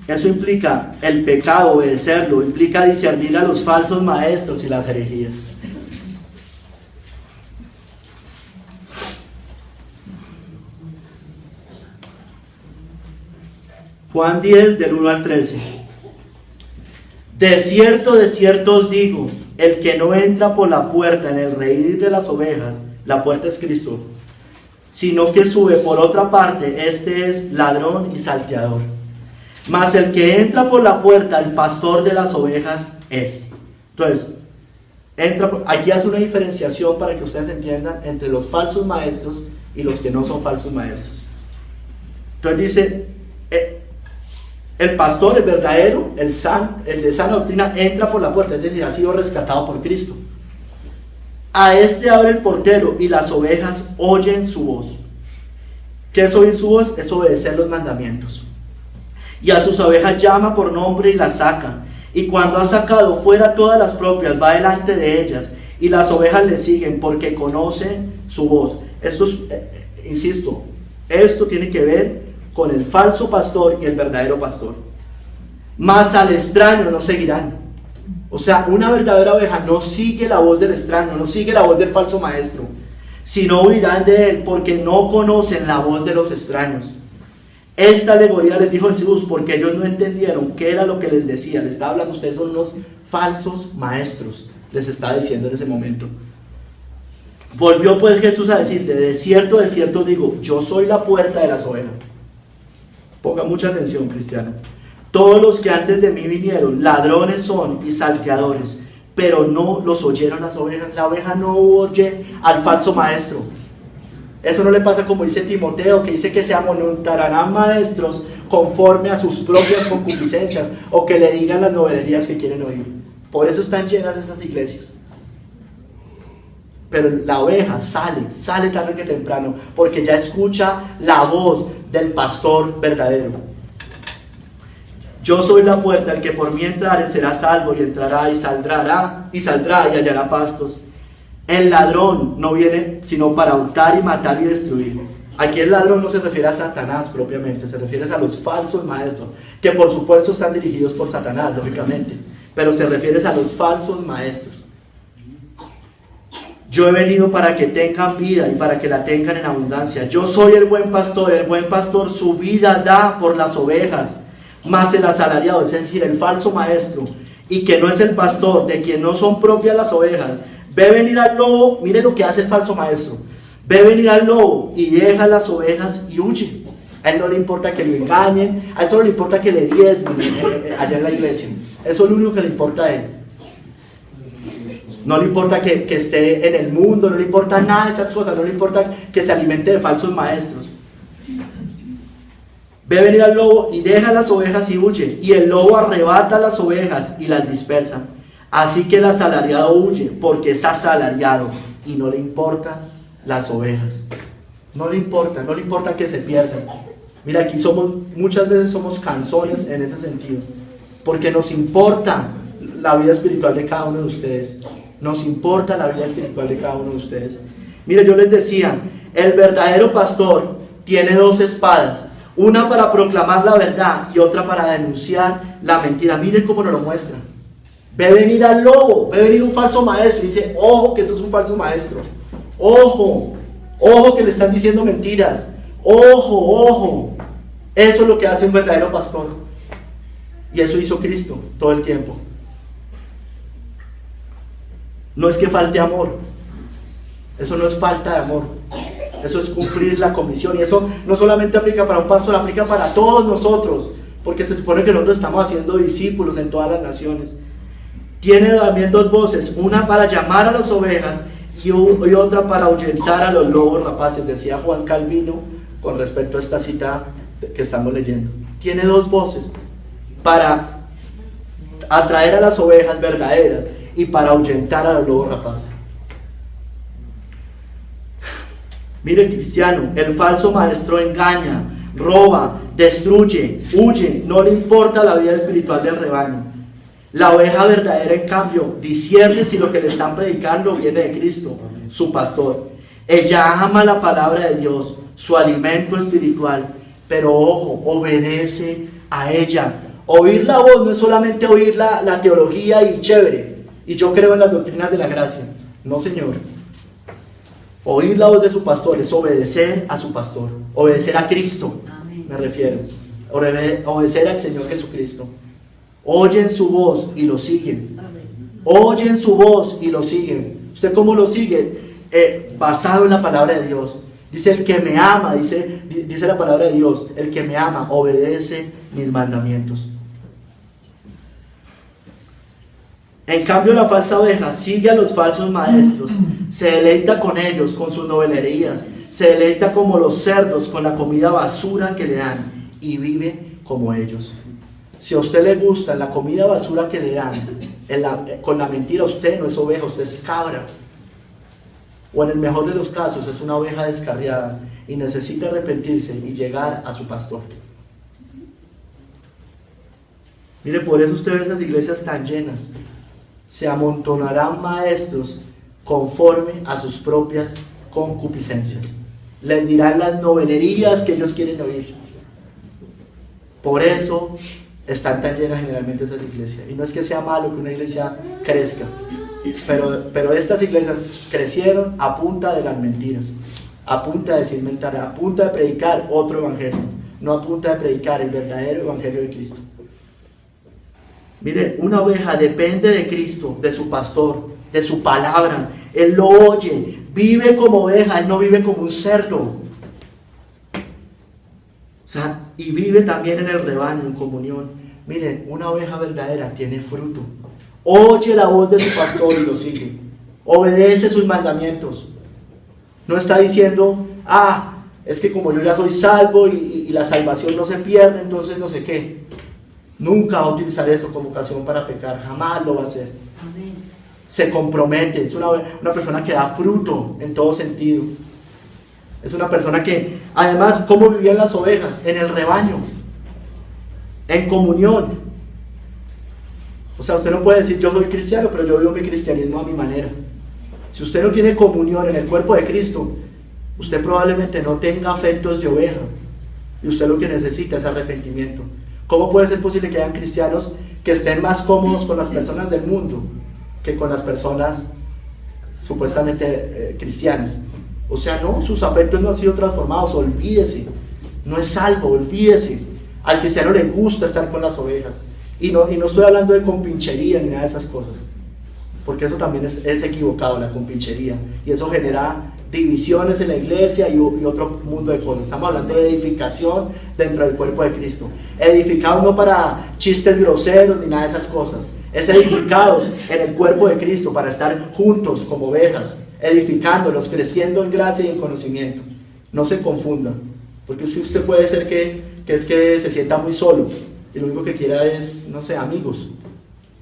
Eso implica el pecado, obedecerlo, implica discernir a los falsos maestros y las herejías. Juan 10, del 1 al 13. De cierto os digo, el que no entra por la puerta en el redil de las ovejas, la puerta es Cristo, sino que sube por otra parte, este es ladrón y salteador. Mas el que entra por la puerta, el pastor de las ovejas es. Entonces, aquí hace una diferenciación para que ustedes entiendan entre los falsos maestros y los que no son falsos maestros. Entonces dice, el pastor, el verdadero, el de sana doctrina, entra por la puerta, es decir, ha sido rescatado por Cristo. A este abre el portero y las ovejas oyen su voz. ¿Qué es oír su voz? Es obedecer los mandamientos. y a sus ovejas llama por nombre y las saca. Y cuando ha sacado fuera todas las propias, va delante de ellas, y las ovejas le siguen porque conocen su voz. Esto es, insisto, esto tiene que ver con el falso pastor y el verdadero pastor. Mas al extraño no seguirán. O sea, una verdadera oveja no sigue la voz del extraño, no sigue la voz del falso maestro, sino huirán de él porque no conocen la voz de los extraños. Esta alegoría les dijo Jesús porque ellos no entendieron qué era lo que les decía. Les estaba hablando, ustedes son unos falsos maestros, les estaba diciendo en ese momento. Volvió pues Jesús a decirle: de cierto digo, yo soy la puerta de las ovejas. Ponga mucha atención, cristiano. Todos los que antes de mí vinieron, ladrones son y salteadores, pero no los oyeron las ovejas. La oveja no oye al falso maestro. Eso no le pasa como dice Timoteo, que dice que se amontonarán maestros conforme a sus propias concupiscencias, o que le digan las novelerías que quieren oír. Por eso están llenas esas iglesias. Pero la oveja sale tarde que temprano, porque ya escucha la voz del pastor verdadero. Yo soy la puerta, el que por mí entrare será salvo, y entrará y saldrá y hallará pastos. El ladrón no viene sino para hurtar y matar y destruir. Aquí el ladrón no se refiere a Satanás propiamente, se refiere a los falsos maestros, que por supuesto están dirigidos por Satanás, lógicamente, pero se refiere a los falsos maestros. Yo he venido para que tengan vida y para que la tengan en abundancia. Yo soy el buen pastor su vida da por las ovejas. Mas el asalariado, es decir, el falso maestro, y que no es el pastor, de quien no son propias las ovejas, ve venir al lobo. Mire lo que hace el falso maestro: ve venir al lobo y deja las ovejas y huye. A él no le importa que le engañen, a él solo le importa que le diezmen allá en la iglesia. Eso es lo único que le importa a él. No le importa que esté en el mundo, no le importa nada de esas cosas, no le importa que se alimente de falsos maestros. Ve venir al lobo y deja las ovejas y huye, y el lobo arrebata las ovejas y las dispersa. Así que el asalariado huye porque es asalariado y no le importan las ovejas. No le importa que se pierdan. Mira, aquí muchas veces somos canzones en ese sentido, porque nos importa la vida espiritual de cada uno de ustedes. Nos importa la vida espiritual de cada uno de ustedes. Mira, yo les decía, el verdadero pastor tiene dos espadas, una para proclamar la verdad y otra para denunciar la mentira. Miren cómo nos lo muestra. Ve venir al lobo, ve venir un falso maestro y dice: ojo que eso es un falso maestro. Ojo que le están diciendo mentiras. Ojo. Eso es lo que hace un verdadero pastor. Y eso hizo Cristo todo el tiempo. No es que falte amor. Eso no es falta de amor. Eso es cumplir la comisión. Y eso no solamente aplica para un pastor, aplica para todos nosotros, porque se supone que nosotros estamos haciendo discípulos en todas las naciones. Tiene también dos voces, una para llamar a las ovejas y otra para ahuyentar a los lobos rapaces, decía Juan Calvino con respecto a esta cita que estamos leyendo. Tiene dos voces, para atraer a las ovejas verdaderas y para ahuyentar a los lobos rapaces. Mire, cristiano, el falso maestro engaña, roba, destruye, huye, no le importa la vida espiritual del rebaño. La oveja verdadera, en cambio, discierne si lo que le están predicando viene de Cristo, su pastor. Ella ama la palabra de Dios, su alimento espiritual, pero ojo, obedece a ella. Oír la voz no es solamente oír la teología y chévere, y yo creo en las doctrinas de la gracia. No, señor. Oír la voz de su pastor es obedecer a su pastor, obedecer a Cristo, me refiero, obedecer al Señor Jesucristo. Oyen su voz y lo siguen. Oyen su voz y lo siguen. ¿Usted cómo lo sigue? Basado en la palabra de Dios. Dice: el que me ama, dice la palabra de Dios, el que me ama obedece mis mandamientos. En cambio, la falsa oveja sigue a los falsos maestros, se deleita con ellos, con sus novelerías, se deleita como los cerdos con la comida basura que le dan y vive como ellos. Si a usted le gusta la comida basura que le dan, con la mentira, usted no es oveja, usted es cabra. O en el mejor de los casos, es una oveja descarriada y necesita arrepentirse y llegar a su pastor. Mire, por eso usted ve esas iglesias tan llenas. Se amontonarán maestros conforme a sus propias concupiscencias. Les dirán las novelerías que ellos quieren oír. Por eso están tan llenas generalmente esas iglesias. Y no es que sea malo que una iglesia crezca, pero estas iglesias crecieron a punta de las mentiras, a punta de decir mentiras, a punta de predicar otro evangelio, no a punta de predicar el verdadero evangelio de Cristo. Mire, una oveja depende de Cristo, de su pastor, de su palabra. Él lo oye, vive como oveja, él no vive como un cerdo. O sea, y vive también en el rebaño, en comunión. Miren, una oveja verdadera tiene fruto. Oye la voz de su pastor y lo sigue. Obedece sus mandamientos. No está diciendo, es que como yo ya soy salvo y la salvación no se pierde, entonces no sé qué. Nunca va a utilizar eso como ocasión para pecar, jamás lo va a hacer. Amén. Se compromete, es una persona que da fruto en todo sentido. Es una persona que, además, ¿cómo vivían las ovejas? En el rebaño, en comunión. O sea, usted no puede decir, yo soy cristiano, pero yo vivo mi cristianismo a mi manera. Si usted no tiene comunión en el cuerpo de Cristo, usted probablemente no tenga afectos de oveja. Y usted lo que necesita es arrepentimiento. ¿Cómo puede ser posible que hayan cristianos que estén más cómodos con las personas del mundo que con las personas supuestamente cristianas? O sea, no, sus afectos no han sido transformados, olvídese, no es salvo, olvídese. Al cristiano le gusta estar con las ovejas. Y no estoy hablando de compinchería ni nada de esas cosas, porque eso también es equivocado, la compinchería, y eso genera divisiones en la iglesia y otro mundo de cosas. Estamos hablando de edificación dentro del cuerpo de Cristo, edificados no para chistes groseros ni nada de esas cosas, es edificados en el cuerpo de Cristo para estar juntos como ovejas, edificándolos, creciendo en gracia y en conocimiento. No se confundan, porque es que usted puede ser que se sienta muy solo y lo único que quiera es, no sé, amigos.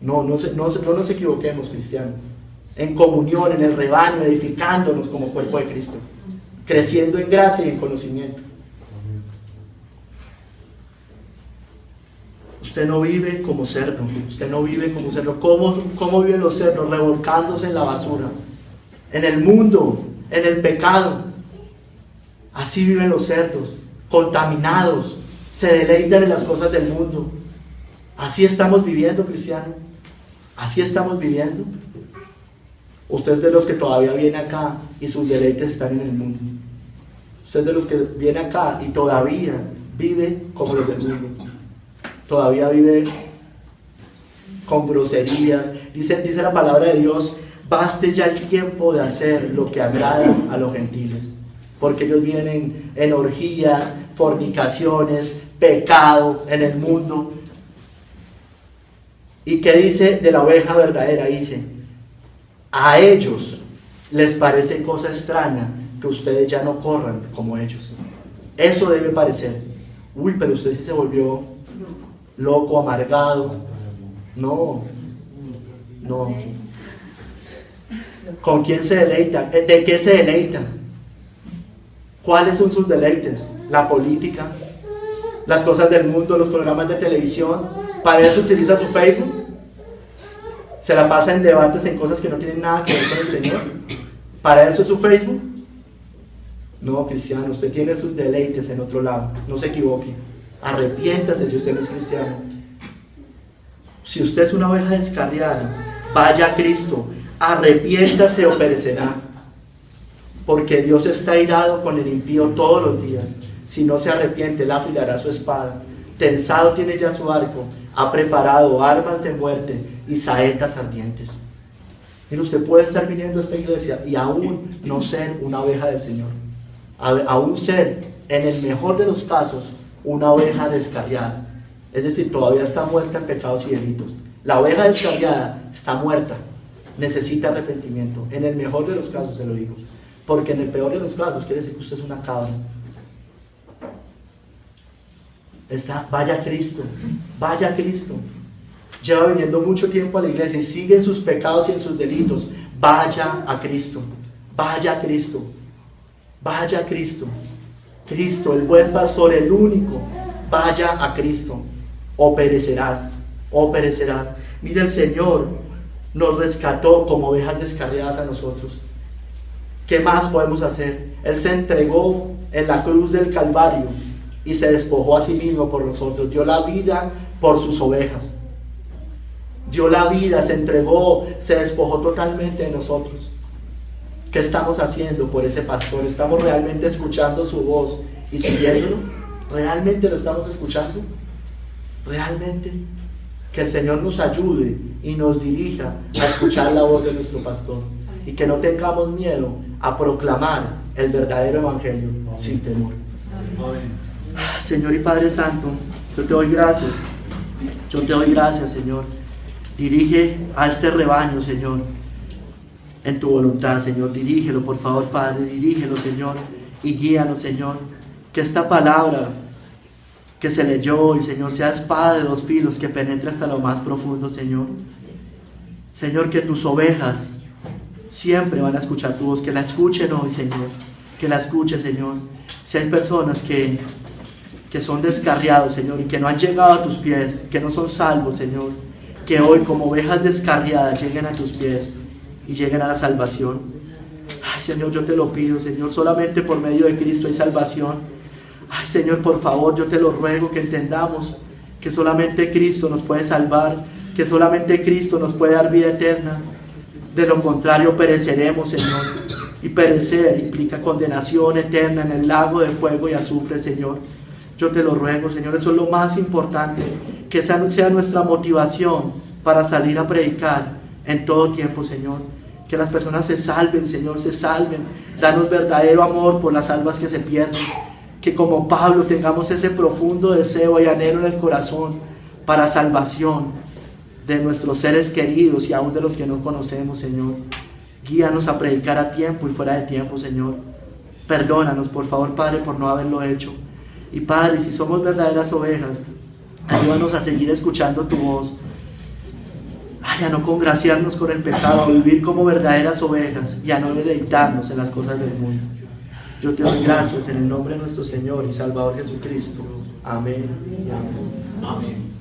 No nos equivoquemos, cristianos. En comunión, en el rebaño, edificándonos como cuerpo de Cristo, creciendo en gracia y en conocimiento. Usted no vive como cerdo, usted no vive como cerdo. ¿Cómo viven los cerdos? Revolcándose en la basura, en el mundo, en el pecado. Así viven los cerdos, contaminados, se deleitan en las cosas del mundo. Así estamos viviendo, cristiano. Así estamos viviendo. Usted es de los que todavía viene acá y sus deleites están en el mundo. Usted es de los que viene acá y todavía vive como los del mundo. Todavía vive con groserías. Dice la palabra de Dios, baste ya el tiempo de hacer lo que agrada a los gentiles. Porque ellos vienen en orgías, fornicaciones, pecado en el mundo. ¿Y qué dice de la oveja verdadera? Dice, a ellos les parece cosa extraña que ustedes ya no corran como ellos. Eso debe parecer. Uy, pero usted sí se volvió loco, amargado. No. ¿Con quién se deleita? ¿De qué se deleita? ¿Cuáles son sus deleites? La política, las cosas del mundo, los programas de televisión. Para eso utiliza su Facebook. Se la pasa en debates en cosas que no tienen nada que ver con el Señor. ¿Para eso es su Facebook? No, cristiano, usted tiene sus deleites en otro lado. No se equivoque. Arrepiéntase si usted no es cristiano. Si usted es una oveja descarriada, vaya a Cristo. Arrepiéntase o perecerá. Porque Dios está airado con el impío todos los días. Si no se arrepiente, él afilará su espada. Tensado tiene ya su arco. Ha preparado armas de muerte y saetas ardientes. Mire, usted puede estar viniendo a esta iglesia y aún no ser una oveja del Señor. Aún ser, en el mejor de los casos, una oveja descarriada. Es decir, todavía está muerta en pecados y delitos. La oveja descarriada está muerta. Necesita arrepentimiento. En el mejor de los casos, se lo digo. Porque en el peor de los casos quiere decir que usted es una cabra. Vaya a Cristo, vaya a Cristo. Lleva viniendo mucho tiempo a la iglesia y sigue en sus pecados y en sus delitos. Vaya a Cristo, vaya a Cristo, vaya a Cristo. Cristo, el buen pastor, el único. Vaya a Cristo, o perecerás, o perecerás. Mira, el Señor nos rescató como ovejas descarriadas a nosotros. ¿Qué más podemos hacer? Él se entregó en la cruz del Calvario y se despojó a sí mismo por nosotros. Dio la vida por sus ovejas. Dio la vida, se entregó, se despojó totalmente de nosotros. ¿Qué estamos haciendo por ese pastor? ¿Estamos realmente escuchando su voz y siguiéndolo? ¿Realmente lo estamos escuchando? ¿Realmente? Que el Señor nos ayude y nos dirija a escuchar la voz de nuestro pastor. Y que no tengamos miedo a proclamar el verdadero evangelio sin temor. Señor y Padre Santo, yo te doy gracias. Yo te doy gracias, Señor. Dirige a este rebaño, Señor, en tu voluntad, Señor. Dirígelo, por favor, Padre. Dirígelo, Señor, y guíanos, Señor. Que esta palabra que se leyó hoy, Señor, sea espada de dos filos que penetre hasta lo más profundo, Señor. Señor, que tus ovejas siempre van a escuchar tu voz. Que la escuchen hoy, Señor. Que la escuchen, Señor. Si hay personas que son descarriados, Señor, y que no han llegado a tus pies, que no son salvos, Señor, que hoy como ovejas descarriadas lleguen a tus pies y lleguen a la salvación. Ay, Señor, yo te lo pido, Señor, solamente por medio de Cristo hay salvación. Ay, Señor, por favor, yo te lo ruego que entendamos que solamente Cristo nos puede salvar, que solamente Cristo nos puede dar vida eterna. De lo contrario pereceremos, Señor, y perecer implica condenación eterna en el lago de fuego y azufre, Señor. Yo te lo ruego, Señor, eso es lo más importante, que esa sea nuestra motivación para salir a predicar en todo tiempo, Señor. Que las personas se salven, Señor, se salven. Danos verdadero amor por las almas que se pierden. Que como Pablo tengamos ese profundo deseo y anhelo en el corazón para salvación de nuestros seres queridos y aún de los que no conocemos, Señor. Guíanos a predicar a tiempo y fuera de tiempo, Señor. Perdónanos, por favor, Padre, por no haberlo hecho. Y Padre, si somos verdaderas ovejas, ayúdanos a seguir escuchando tu voz. Ay, a no congraciarnos con el pecado, a vivir como verdaderas ovejas y a no deleitarnos en las cosas del mundo. Yo te doy gracias en el nombre de nuestro Señor y Salvador Jesucristo. Amén y amén. Amén.